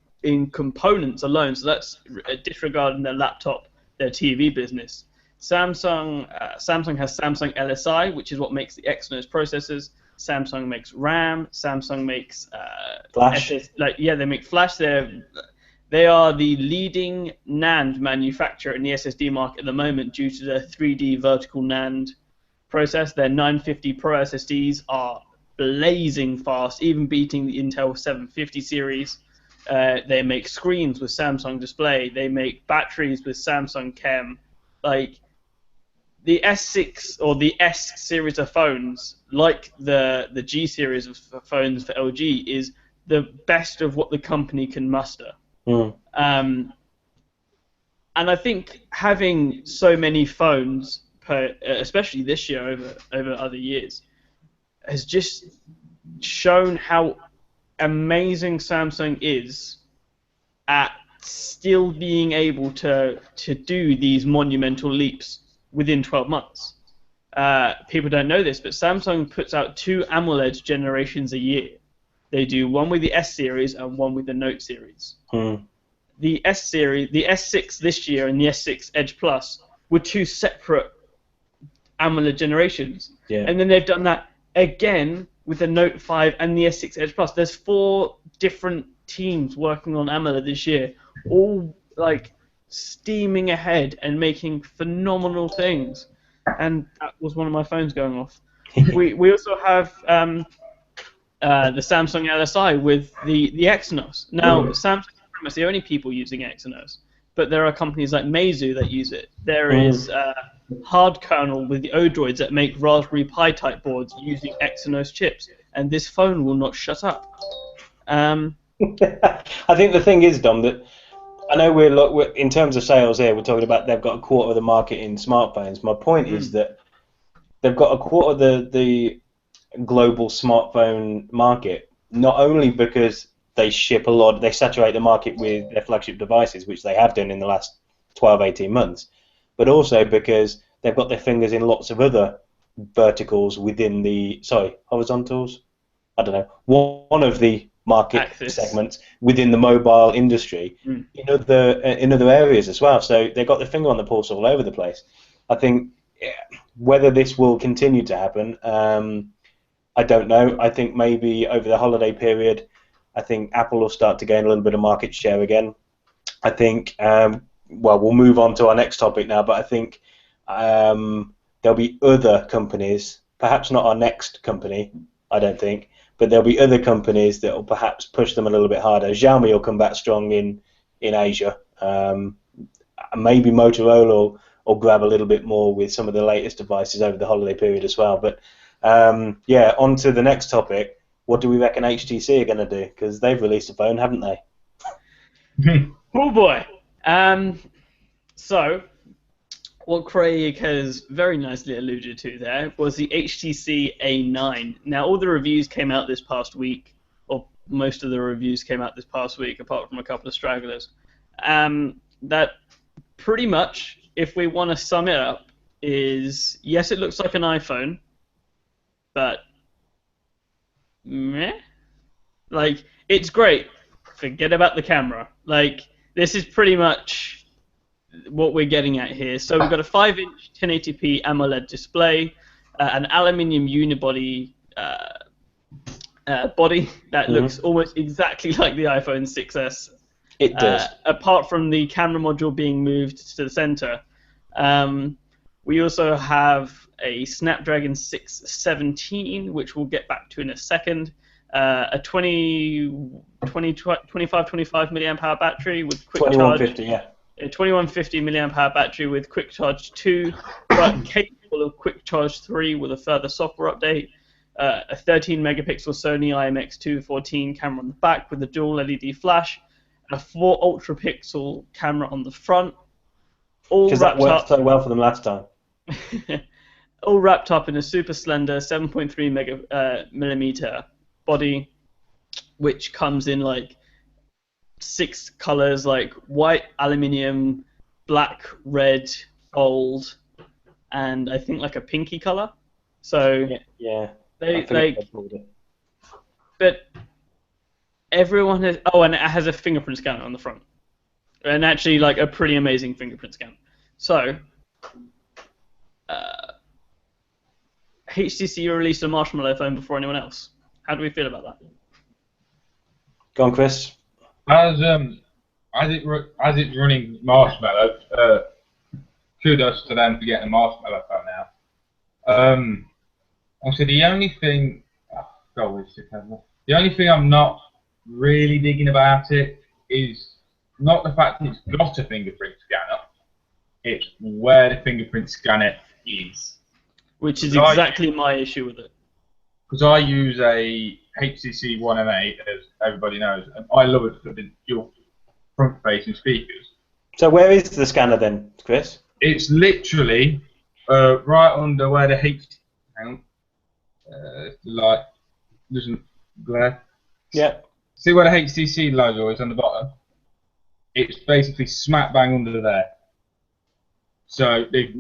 components alone, so that's disregarding their laptop, their TV business. Samsung has Samsung LSI, which is what makes the Exynos processors. Samsung makes RAM. Samsung makes Flash. They make Flash. They are the leading NAND manufacturer in the SSD market at the moment due to their 3D vertical NAND process. Their 950 Pro SSDs are blazing fast, even beating the Intel 750 series. They make screens with Samsung Display. They make batteries with Samsung Chem. Like the S6 or the S series of phones, like the G series of phones for LG, is the best of what the company can muster. And I think having so many phones, especially this year over other years, has just shown how amazing Samsung is at still being able to do these monumental leaps within 12 months. People don't know this, but Samsung puts out 2 AMOLED generations a year. They do one with the S series and one with the Note series. The S series, the S6 this year and the S6 Edge Plus were 2 separate AMOLED generations. Yeah. And then they've done that again with the Note 5 and the S6 Edge Plus. There's 4 different teams working on AMOLED this year, all like steaming ahead and making phenomenal things. And that was one of my phones going off. we also have the Samsung LSI with the Exynos. Now, Samsung is pretty much the only people using Exynos, but there are companies like Meizu that use it. There is hard kernel with the Odroids that make Raspberry Pi type boards using Exynos chips, and this phone will not shut up. I think the thing is, Dom, that I know we're in terms of sales here, we're talking about they've got a quarter of the market in smartphones. My point is that they've got a quarter of the global smartphone market, not only because they ship a lot, they saturate the market with their flagship devices, which they have done in the last 12, 18 months, but also because they've got their fingers in lots of other verticals within the, horizontals? I don't know, one of the market segments within the mobile industry in other areas as well. So they've got their finger on the pulse all over the place. I think whether this will continue to happen, I don't know. I think maybe over the holiday period, I think Apple will start to gain a little bit of market share again. I think, we'll move on to our next topic now, but I think there'll be other companies, perhaps not our next company, I don't think, but there'll be other companies that will perhaps push them a little bit harder. Xiaomi will come back strong in Asia. Maybe Motorola will grab a little bit more with some of the latest devices over the holiday period as well. But yeah, on to the next topic. What do we reckon HTC are going to do? Because they've released a phone, haven't they? Oh boy. So, what Craig has very nicely alluded to there was the HTC A9. Now, all the reviews came out this past week, or most of the reviews came out this past week, apart from a couple of stragglers. That pretty much, if we want to sum it up, is yes, it looks like an iPhone, but meh. Like, it's great. Forget about the camera. Like, this is pretty much what we're getting at here. So we've got a 5-inch 1080p AMOLED display, an aluminium unibody body that looks almost exactly like the iPhone 6s. It does. Apart from the camera module being moved to the center. We also have a Snapdragon 617, which we'll get back to in a second. A 25 milliamp hour battery with quick charge. 2150, yeah. A 2150 milliamp hour battery with quick charge 2, but capable of quick charge 3 with a further software update. A 13 megapixel Sony IMX214 camera on the back with a dual LED flash, and a 4 ultra pixel camera on the front. Because that worked so well for them last time. All wrapped up in a super slender 7.3 millimeter body, which comes in like 6 colors, like white, aluminium, black, red, gold, and I think like a pinky color. So yeah. But everyone has. Oh, and it has a fingerprint scanner on the front, and actually like a pretty amazing fingerprint scanner. So, HTC released a Marshmallow phone before anyone else. How do we feel about that? Go on, Chris. As it's running Marshmallow, kudos to them for getting a Marshmallow phone out. Also, the only thing I'm not really digging about it is not the fact that it's got a fingerprint scanner, it's where the fingerprint scanner is. Which is exactly my issue with it. Because I use a HTC One M8, as everybody knows, and I love it for the dual front-facing speakers. So where is the scanner then, Chris? It's literally right under where the like doesn't glare. Yeah. See where the HTC logo is on the bottom? It's basically smack bang under there. So they've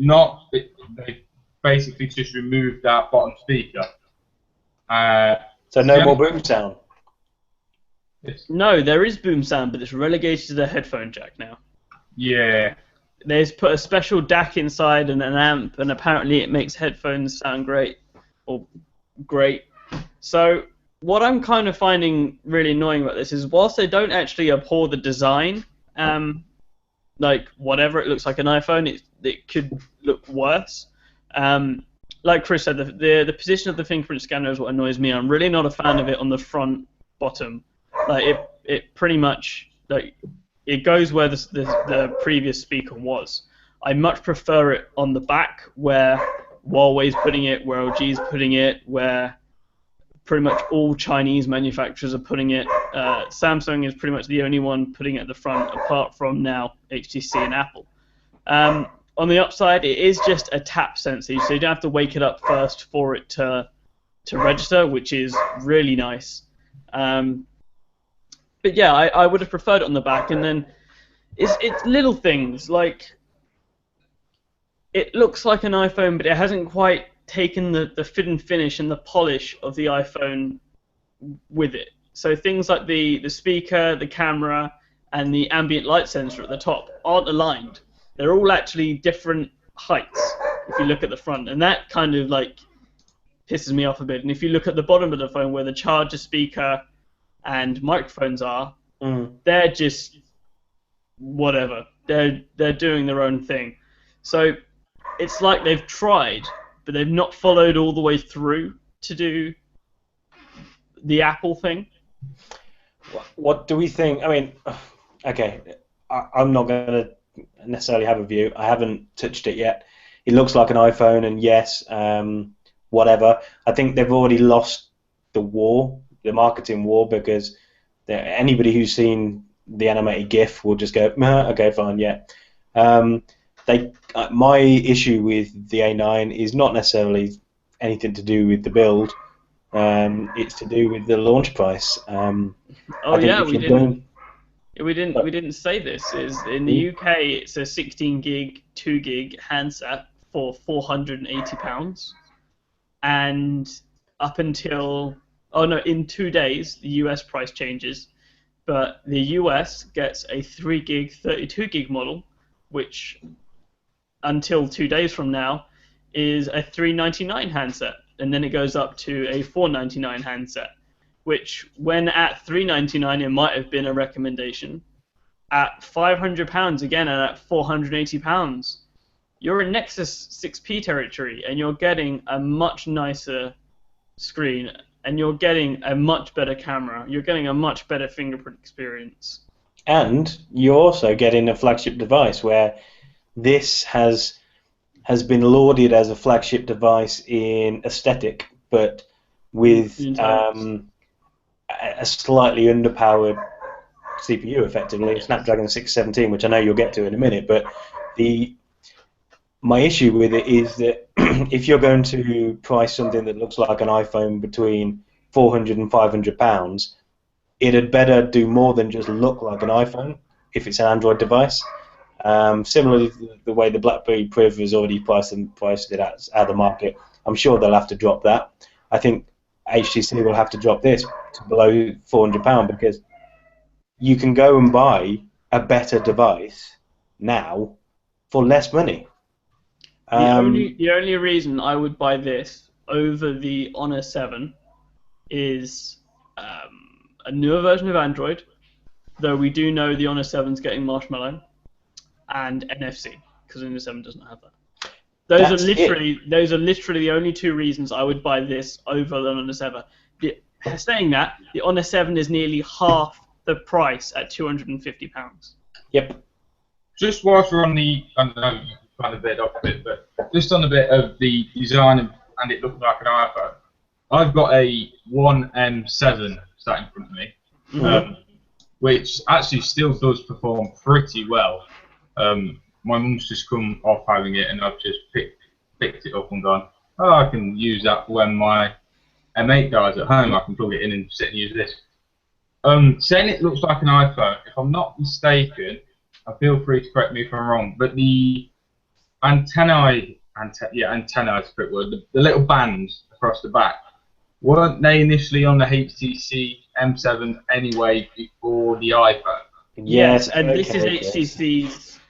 basically just removed that bottom speaker. So no more boom sound. No, there is boom sound, but it's relegated to the headphone jack now. Yeah. They've put a special DAC inside and an amp, and apparently it makes headphones sound great. Or great. So what I'm kind of finding really annoying about this is whilst they don't actually abhor the design, like whatever, it looks like an iPhone, it could look worse. Like Chris said, the position of the fingerprint scanner is what annoys me. I'm really not a fan of it on the front bottom. Like it pretty much like it goes where the previous speaker was. I much prefer it on the back where Huawei's putting it, where LG's putting it, where pretty much all Chinese manufacturers are putting it. Samsung is pretty much the only one putting it at the front, apart from now HTC and Apple. On the upside, it is just a tap sensor, so you don't have to wake it up first for it to register, which is really nice. But yeah, I would have preferred it on the back, and then it's little things like it looks like an iPhone, but it hasn't quite taken the fit and finish and the polish of the iPhone with it. So things like the speaker, the camera, and the ambient light sensor at the top aren't aligned. They're all actually different heights if you look at the front, and that kind of like pisses me off a bit. And if you look at the bottom of the phone where the charger, speaker, and microphones are, they're just whatever. They're doing their own thing. So it's like they've tried, but they've not followed all the way through to do the Apple thing. What do we think? I mean, okay, I'm not going to necessarily have a view. I haven't touched it yet. It looks like an iPhone, and yes, whatever. I think they've already lost the war, the marketing war, because anybody who's seen the animated GIF will just go, okay, fine, yeah. My issue with the A9 is not necessarily anything to do with the build. It's to do with the launch price. We didn't say this. Is in the UK it's a 16 gig, 2 gig handset for £480, and up until in 2 days the US price changes, but the US gets a 3 gig, 32 gig model, which until 2 days from now is a $399 handset, and then it goes up to a $499 handset, which when at $399 it might have been a recommendation. At £500 again, and at £480, you're in Nexus 6P territory, and you're getting a much nicer screen, and you're getting a much better camera, you're getting a much better fingerprint experience. And you're also getting a flagship device where this has been lauded as a flagship device in aesthetic, but with a slightly underpowered CPU, effectively, a Snapdragon 617, which I know you'll get to in a minute. But my issue with it is that if you're going to price something that looks like an iPhone between £400 and £500, it had better do more than just look like an iPhone if it's an Android device. Similarly, the way the Blackberry Priv has already priced it out of the market, I'm sure they'll have to drop that. I think HTC will have to drop this to below £400 because you can go and buy a better device now for less money. The only reason I would buy this over the Honor 7 is a newer version of Android, though we do know the Honor 7's getting Marshmallow, and NFC, because the Honor 7 doesn't have that. Those are literally the only two reasons I would buy this over the Honor 7. Saying that, the Honor 7 is nearly half the price at £250. Yep. Just whilst we're on the, I know you kind of bit off a bit, but just on the bit of the design and it looking like an iPhone, I've got a 1M7 sat in front of me, which actually still does perform pretty well. My mum's just come off having it, and I've just picked it up and gone, I can use that when my M8 guys at home, I can plug it in and sit and use this. Saying it looks like an iPhone, if I'm not mistaken, feel free to correct me if I'm wrong, but the antennae is a quick word, the little bands across the back, weren't they initially on the HTC M7 anyway before the iPhone? Yes, and okay, this is yes. HTC's.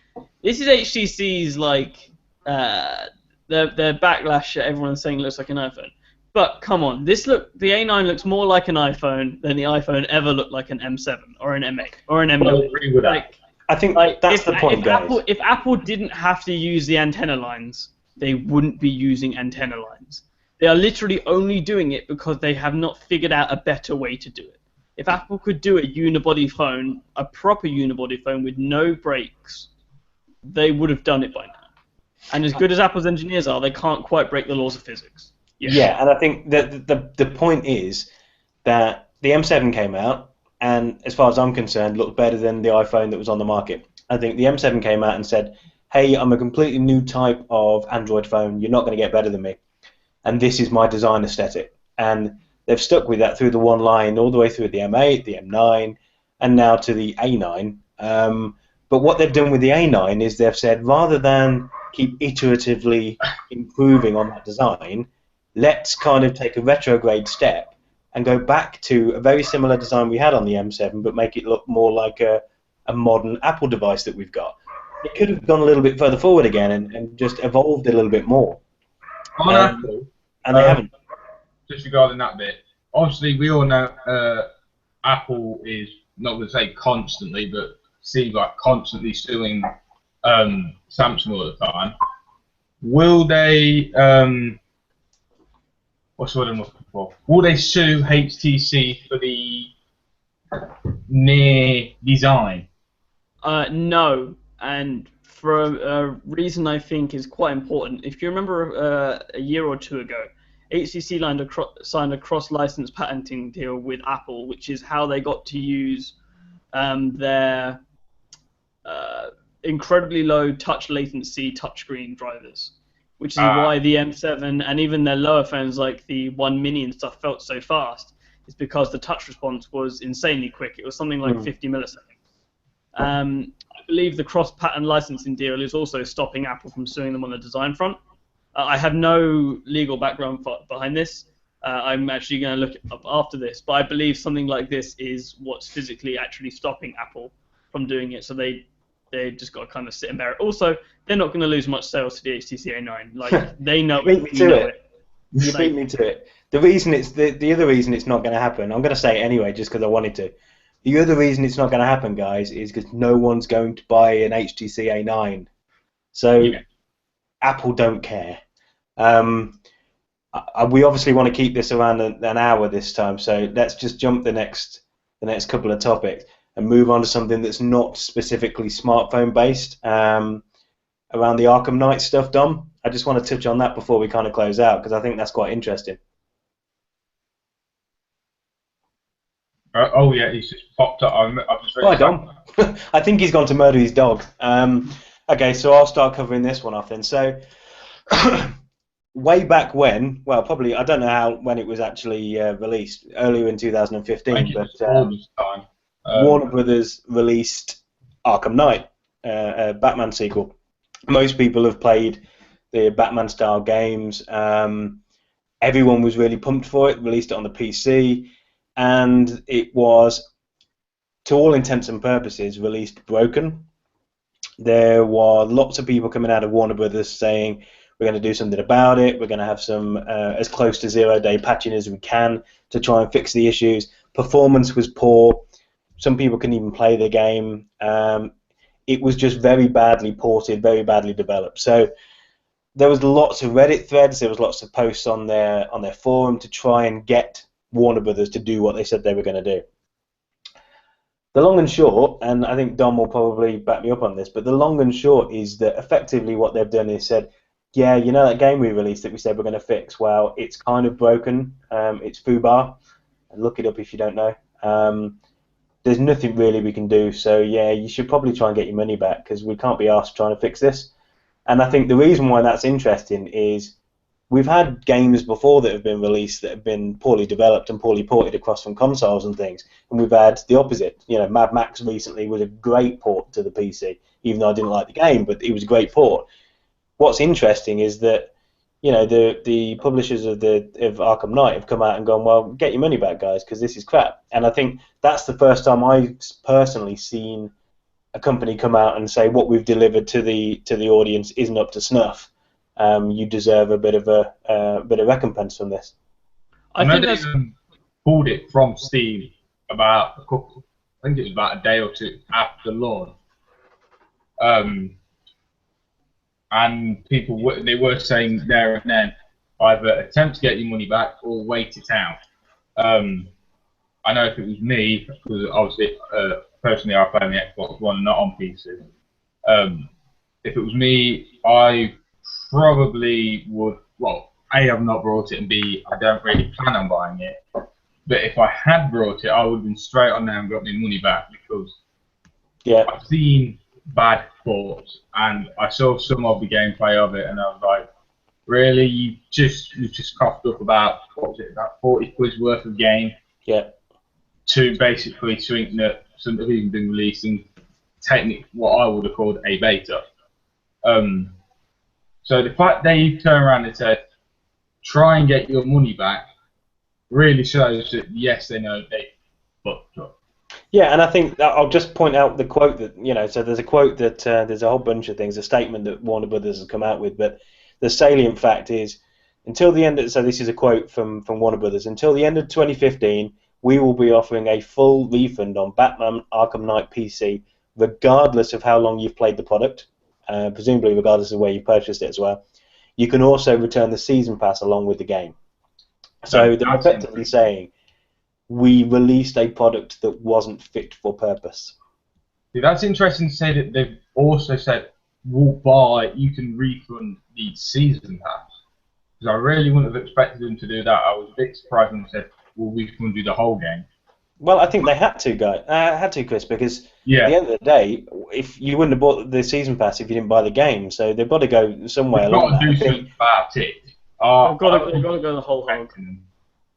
This is HTC's like their backlash at everyone saying it looks like an iPhone. But come on, the A9 looks more like an iPhone than the iPhone ever looked like an M7 or an M8 or an M9. I agree with that. Like, I think that's the point, guys. If Apple didn't have to use the antenna lines, they wouldn't be using antenna lines. They are literally only doing it because they have not figured out a better way to do it. If Apple could do a unibody phone, a proper unibody phone with no brakes, they would have done it by now. And as good as Apple's engineers are, they can't quite break the laws of physics. Yeah, and I think that the point is that the M7 came out, and as far as I'm concerned, looked better than the iPhone that was on the market. I think the M7 came out and said, hey, I'm a completely new type of Android phone, you're not going to get better than me, and this is my design aesthetic. And they've stuck with that through the one line, all the way through the M8, the M9, and now to the A9. But what they've done with the A9 is they've said, rather than keep iteratively improving on that design, let's kind of take a retrograde step and go back to a very similar design we had on the M7, but make it look more like a modern Apple device that we've got. It could have gone a little bit further forward again and just evolved a little bit more. On Apple, and they haven't. Just regarding that bit, obviously we all know Apple is, not going to say constantly, but seems like constantly suing Samsung all the time. Will they... what's the word I'm looking for? Will they sue HTC for the near design? No, and for a reason I think is quite important. If you remember a year or two ago, HTC signed a cross-license patenting deal with Apple, which is how they got to use their incredibly low touch latency touchscreen drivers, which is why the M7 and even their lower phones like the One Mini and stuff felt so fast. It's because the touch response was insanely quick. It was something like 50 milliseconds. I believe the cross-patent licensing deal is also stopping Apple from suing them on the design front. I have no legal background behind this. I'm actually going to look it up after this, but I believe something like this is what's physically actually stopping Apple from doing it. So they just got to kind of sit and bear it. Also, they're not going to lose much sales to the HTC A9. Like they know it. We know it. Beat me to it. The reason it's the other reason it's not going to happen. I'm going to say it anyway, just because I wanted to. The other reason it's not going to happen, guys, is because no one's going to buy an HTC A9. So Apple don't care. We obviously want to keep this around an hour this time, so let's just jump the next couple of topics and move on to something that's not specifically smartphone based. Around the Arkham Knight stuff, Dom, I just want to touch on that before we kind of close out because I think that's quite interesting. Oh yeah, he's just popped up. I've just read Hi, Dom. I think he's gone to murder his dog. Okay, so I'll start covering this one off then. So, way back when, well, probably I don't know when it was actually released, earlier in 2015, but Warner Brothers released Arkham Knight, a Batman sequel. Most people have played the Batman-style games. Everyone was really pumped for it. Released it on the PC. And it was, to all intents and purposes, released broken. There were lots of people coming out of Warner Brothers saying, we're going to do something about it, we're going to have some as close to zero-day patching as we can to try and fix the issues. Performance was poor. Some people couldn't even play the game. It was just very badly ported, very badly developed. So there was lots of Reddit threads, there was lots of posts on their forum to try and get Warner Brothers to do what they said they were going to do. The long and short, and I think Dom will probably back me up on this, but the long and short is that effectively what they've done is said, yeah, you know that game we released that we said we're going to fix? Well, it's kind of broken. It's FUBAR. Look it up if you don't know. There's nothing really we can do, so yeah, you should probably try and get your money back because we can't be asked trying to fix this. And I think the reason why that's interesting is we've had games before that have been released that have been poorly developed and poorly ported across from consoles and things, and we've had the opposite. You know, Mad Max recently was a great port to the PC, even though I didn't like the game, but it was a great port. What's interesting is that, you know, the publishers of Arkham Knight have come out and gone, well, get your money back, guys, because this is crap. And I think that's the first time I've personally seen a company come out and say what we've delivered to the audience isn't up to snuff. You deserve a bit of recompense from this. I know they even pulled it from Steam about I think it was about a day or two after launch. And people they were saying there and then, either attempt to get your money back or wait it out. I know if it was me, because obviously personally I play on the Xbox One and not on PC. If it was me, I probably would. Well, A, I've not brought it, and B, I don't really plan on buying it. But if I had brought it, I would have been straight on there and got my money back, because I've seen bad ports, and I saw some of the gameplay of it, and I was like, really, you just coughed up about, what was it, about 40 quid's worth of game to basically something that some have even been released in what I would have called a beta. So the fact they turn around and said, try and get your money back, really shows that yes, they know they fucked up. Yeah, and I think I'll just point out the quote that, you know, so there's a quote that there's a whole bunch of things, a statement that Warner Brothers has come out with, but the salient fact is, until the end of, so this is a quote from Warner Brothers, until the end of 2015, we will be offering a full refund on Batman Arkham Knight PC, regardless of how long you've played the product, presumably regardless of where you purchased it as well. You can also return the season pass along with the game. So they're effectively saying, we released a product that wasn't fit for purpose. See, that's interesting to say that they've also said, you can refund the season pass. Because I really wouldn't have expected them to do that. I was a bit surprised when they said, we'll refund you the whole game. Well, I think they had to, Chris, because at the end of the day, if you wouldn't have bought the season pass if you didn't buy the game, so they've got to go somewhere along that. They've got to do something about it. They've got to go the whole hog.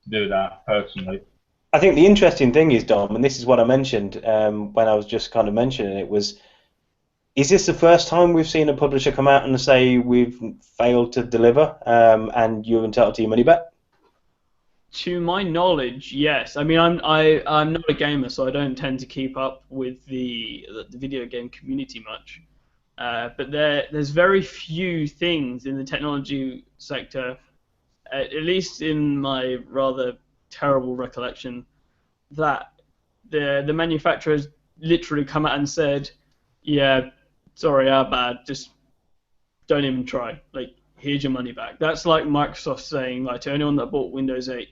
Do that, personally. I think the interesting thing is, Dom, and this is what I mentioned when I was just kind of mentioning it, was, is this the first time we've seen a publisher come out and say we've failed to deliver and you're entitled to your money back? To my knowledge, yes. I mean, I'm not a gamer, so I don't tend to keep up with the video game community much. But there's very few things in the technology sector, at least in my rather terrible recollection, that the manufacturers literally come out and said, yeah, sorry, our bad, just don't even try. Like, here's your money back. That's like Microsoft saying, like, to anyone that bought Windows 8,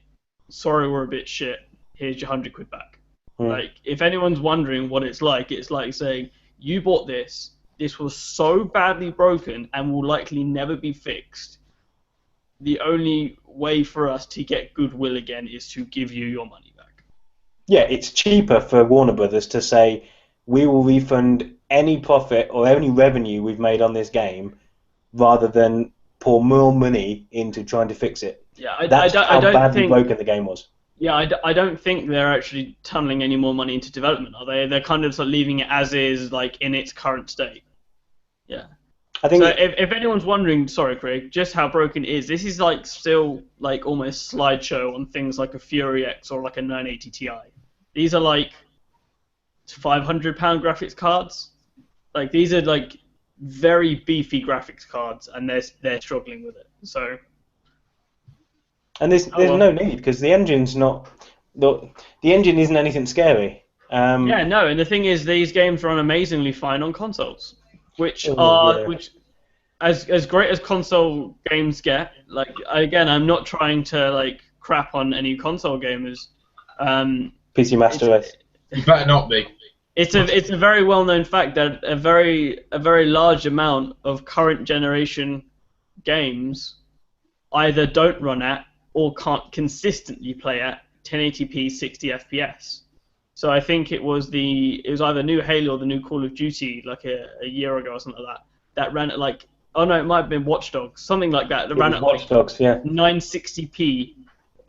sorry, we're a bit shit, here's your 100 quid back. Like, if anyone's wondering what it's like saying, you bought this was so badly broken and will likely never be fixed. The only way for us to get goodwill again is to give you your money back. Yeah, it's cheaper for Warner Brothers to say, we will refund any profit or any revenue we've made on this game, rather than pour more money into trying to fix it. Yeah, That's how badly broken the game was. Yeah, I don't think they're actually tunneling any more money into development, are they? They're kind of sort of leaving it as is, like, in its current state. Yeah. I think so. If anyone's wondering, sorry, Craig, just how broken it is, this is like still like almost slideshow on things like a Fury X or like a 980 Ti. These are like £500 graphics cards. Like, these are like very beefy graphics cards, and they're struggling with it. So. And there's no need, because the engine's not. The engine isn't anything scary. Yeah, no, and the thing is, these games run amazingly fine on consoles. Which as great as console games get, like, again, I'm not trying to like crap on any console gamers. PC Master Race. You better not be. It's a very well known fact that a very large amount of current generation games either don't run at or can't consistently play at 1080p 60 FPS. So I think it was either new Halo or the new Call of Duty like a year ago or something like that ran at like Oh no, it might have been Watch Dogs, something like that. It It ran was at Watch like Dogs, yeah. 960p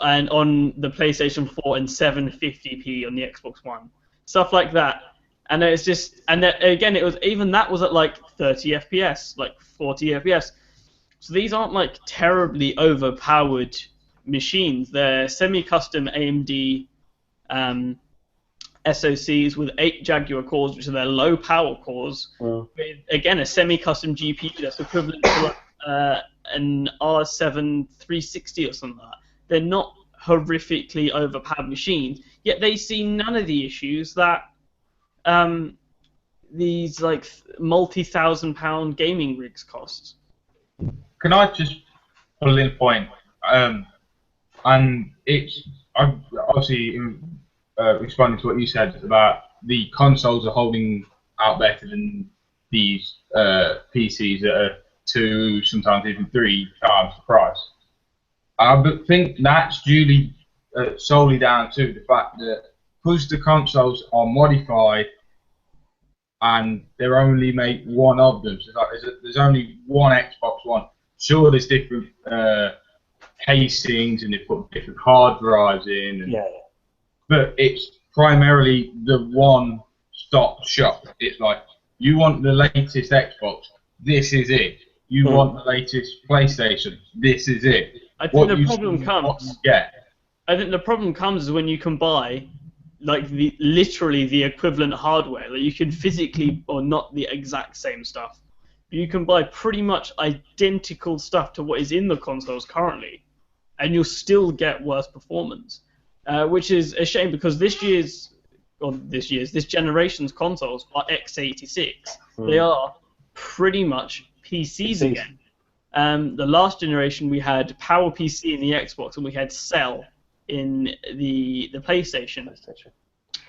and on the PlayStation 4 and 750p on the Xbox One, stuff like that. And it's just, and then, again, it was even that was at like 30 FPS, like 40 FPS. So these aren't like terribly overpowered machines. They're semi-custom AMD SoCs with 8 Jaguar cores, which are their low-power cores. Mm. With, again, a semi-custom GPU that's equivalent to like, an R7 360 or something like that. They're not horrifically overpowered machines, yet they see none of the issues that these like multi-thousand-pound gaming rigs cost. Can I just put in a point? And it's obviously responding to what you said about the consoles are holding out better than these PCs that are 2, sometimes even 3 times the price. I think that's due solely down to the fact that because the consoles are modified and they only make one of them, so there's only one Xbox One. Sure, there's different casings and they put different hard drives in, and, Yeah. but it's primarily the one-stop shop. It's like, you want the latest Xbox, this is it. You want the latest PlayStation, this is it. I think the problem comes is when you can buy like literally the equivalent hardware. Like you can physically, or not the exact same stuff, but you can buy pretty much identical stuff to what is in the consoles currently, and you'll still get worse performance, which is a shame because this generation's consoles are x86. They are pretty much PCs again. The last generation we had PowerPC in the Xbox and we had Cell in the PlayStation.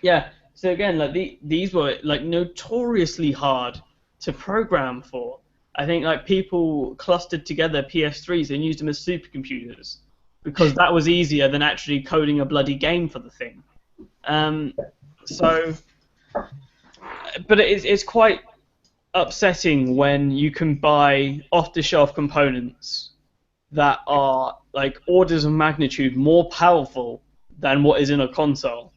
Yeah. So again, like these were like notoriously hard to program for. I think like people clustered together PS3s and used them as supercomputers because that was easier than actually coding a bloody game for the thing. But it's quite upsetting when you can buy off-the-shelf components that are like orders of magnitude more powerful than what is in a console.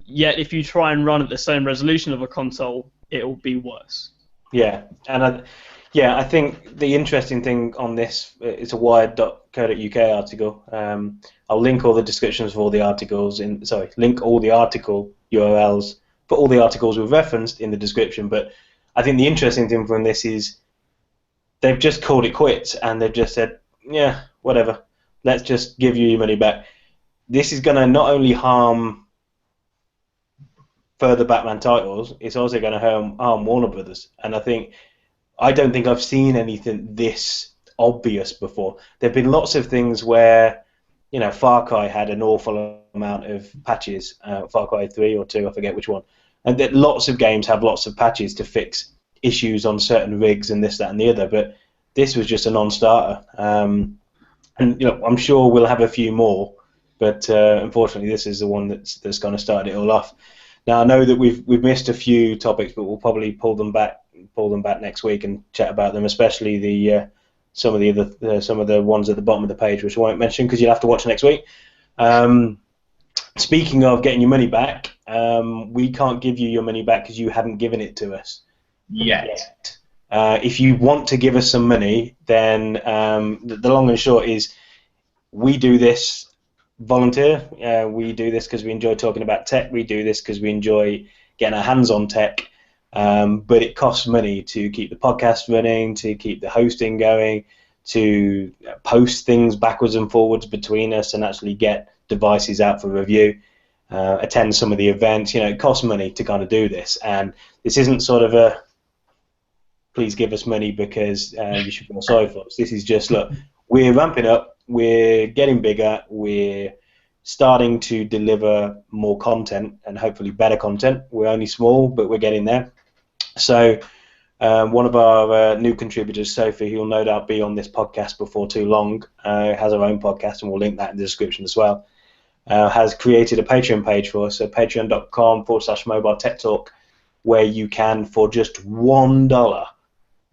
Yet if you try and run at the same resolution of a console, it will be worse. Yeah, and I think the interesting thing on this is a wired.co.uk article. I'll link all the descriptions for all the articles link all the article URLs for all the articles we've referenced in the description. But I think the interesting thing from this is they've just called it quits and they've just said, yeah, whatever, let's just give you your money back. This is going to not only harm further Batman titles, it's also going to harm Warner Brothers. And I don't think I've seen anything this obvious before. There have been lots of things where, Far Cry had an awful amount of patches, Far Cry 3 or 2, I forget which one, and that lots of games have lots of patches to fix issues on certain rigs and this, that, and the other, but this was just a non-starter. And I'm sure we'll have a few more, but unfortunately this is the one that's going to start it all off. Now I know that we've missed a few topics, but we'll probably pull them back next week and chat about them, especially some of the ones at the bottom of the page, which I won't mention because you'll have to watch next week. Speaking of getting your money back, we can't give you your money back because you haven't given it to us yet. If you want to give us some money, then the long and short is we do this volunteer. We do this because we enjoy talking about tech. We do this because we enjoy getting our hands on tech. But it costs money to keep the podcast running, to keep the hosting going, to post things backwards and forwards between us and actually get devices out for review, attend some of the events. It costs money to kind of do this. And this isn't sort of a please give us money because you should feel sorry for us. This is just, look, we're ramping up, we're getting bigger, we're starting to deliver more content and hopefully better content. We're only small, but we're getting there. So one of our new contributors, Sophie, who will no doubt be on this podcast before too long, has her own podcast, and we'll link that in the description as well, has created a Patreon page for us, so patreon.com/MobileTechTalk, where you can, for just $1,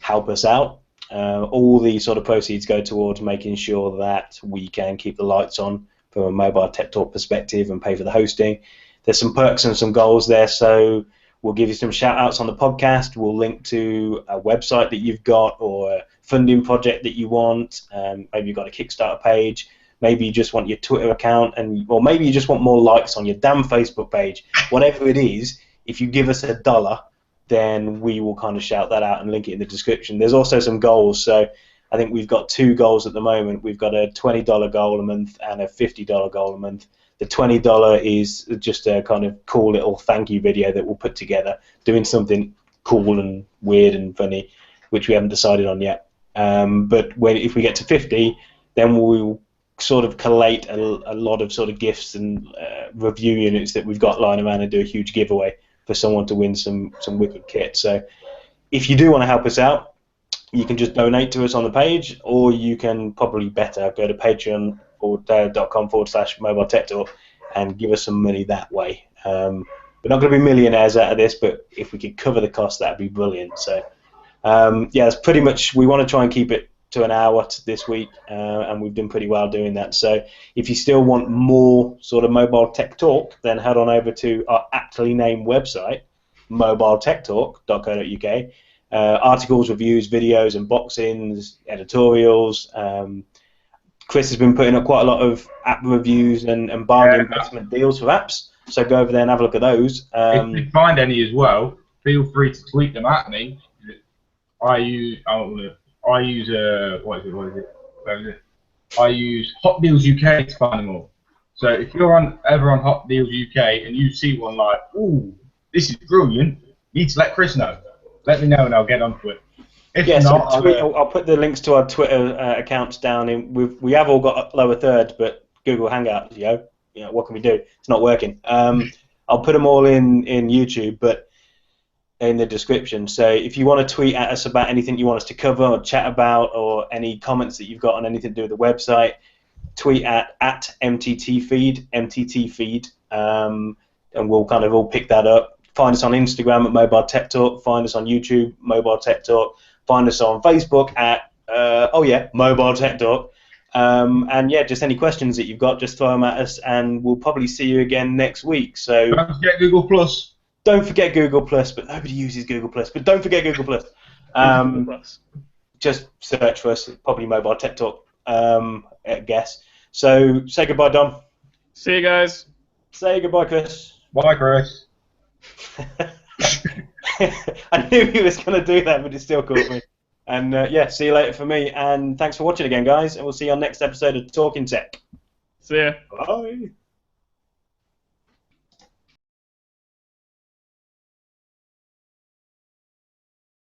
help us out. All the sort of proceeds go towards making sure that we can keep the lights on from a Mobile Tech Talk perspective and pay for the hosting. There's some perks and some goals there, so we'll give you some shout outs on the podcast. We'll link to a website that you've got or a funding project that you want. Maybe you've got a Kickstarter page. Maybe you just want your Twitter account, or maybe you just want more likes on your damn Facebook page. Whatever it is, if you give us $1, then we will kind of shout that out and link it in the description. There's also some goals. So I think we've got 2 goals at the moment. We've got a $20 goal a month and a $50 goal a month. The $20 is just a kind of cool little thank you video that we'll put together, doing something cool and weird and funny, which we haven't decided on yet. But if we get to 50, then we'll sort of collate a lot of sort of gifts and review units that we've got lying around and do a huge giveaway for someone to win some wicked kit. So if you do want to help us out, you can just donate to us on the page, or you can probably better go to patreon.com/MobileTechTalk and give us some money that way. We're not going to be millionaires out of this, but if we could cover the cost, that'd be brilliant. So yeah, it's pretty much, we want to try and keep it to an hour this week, and we've done pretty well doing that. So if you still want more sort of Mobile Tech Talk, then head on over to our aptly named website, mobiletechtalk.co.uk. Articles, reviews, videos, unboxings, editorials. Chris has been putting up quite a lot of app reviews and bargain investment deals for apps, so go over there and have a look at those. If you find any as well, feel free to tweet them at me. I use what is it? I use Hot Deals UK to find them all. So if you're ever on Hot Deals UK and you see one like, ooh, this is brilliant, you need to let Chris know. Let me know and I'll get onto it. If not, I'll put the links to our Twitter accounts down. We have all got lower thirds, but Google Hangouts, what can we do? It's not working. I'll put them all in YouTube, but in the description. So if you want to tweet at us about anything you want us to cover or chat about, or any comments that you've got on anything to do with the website, tweet at MTTFeed, and we'll kind of all pick that up. Find us on Instagram at Mobile Tech Talk. Find us on YouTube, Mobile Tech Talk. Find us on Facebook at Mobile Tech Talk. And yeah, just any questions that you've got, just throw them at us, and we'll probably see you again next week. So don't forget Google Plus. Don't forget Google Plus, but nobody uses Google Plus. But don't forget Google Plus. Just search for us, probably Mobile Tech Talk, I guess. So say goodbye, Dom. See you guys. Say goodbye, Chris. Bye, Chris. I knew he was going to do that, but it still caught me. And yeah, see you later for me. And thanks for watching again, guys. And we'll see you on next episode of Talkin Tech. See ya. Bye.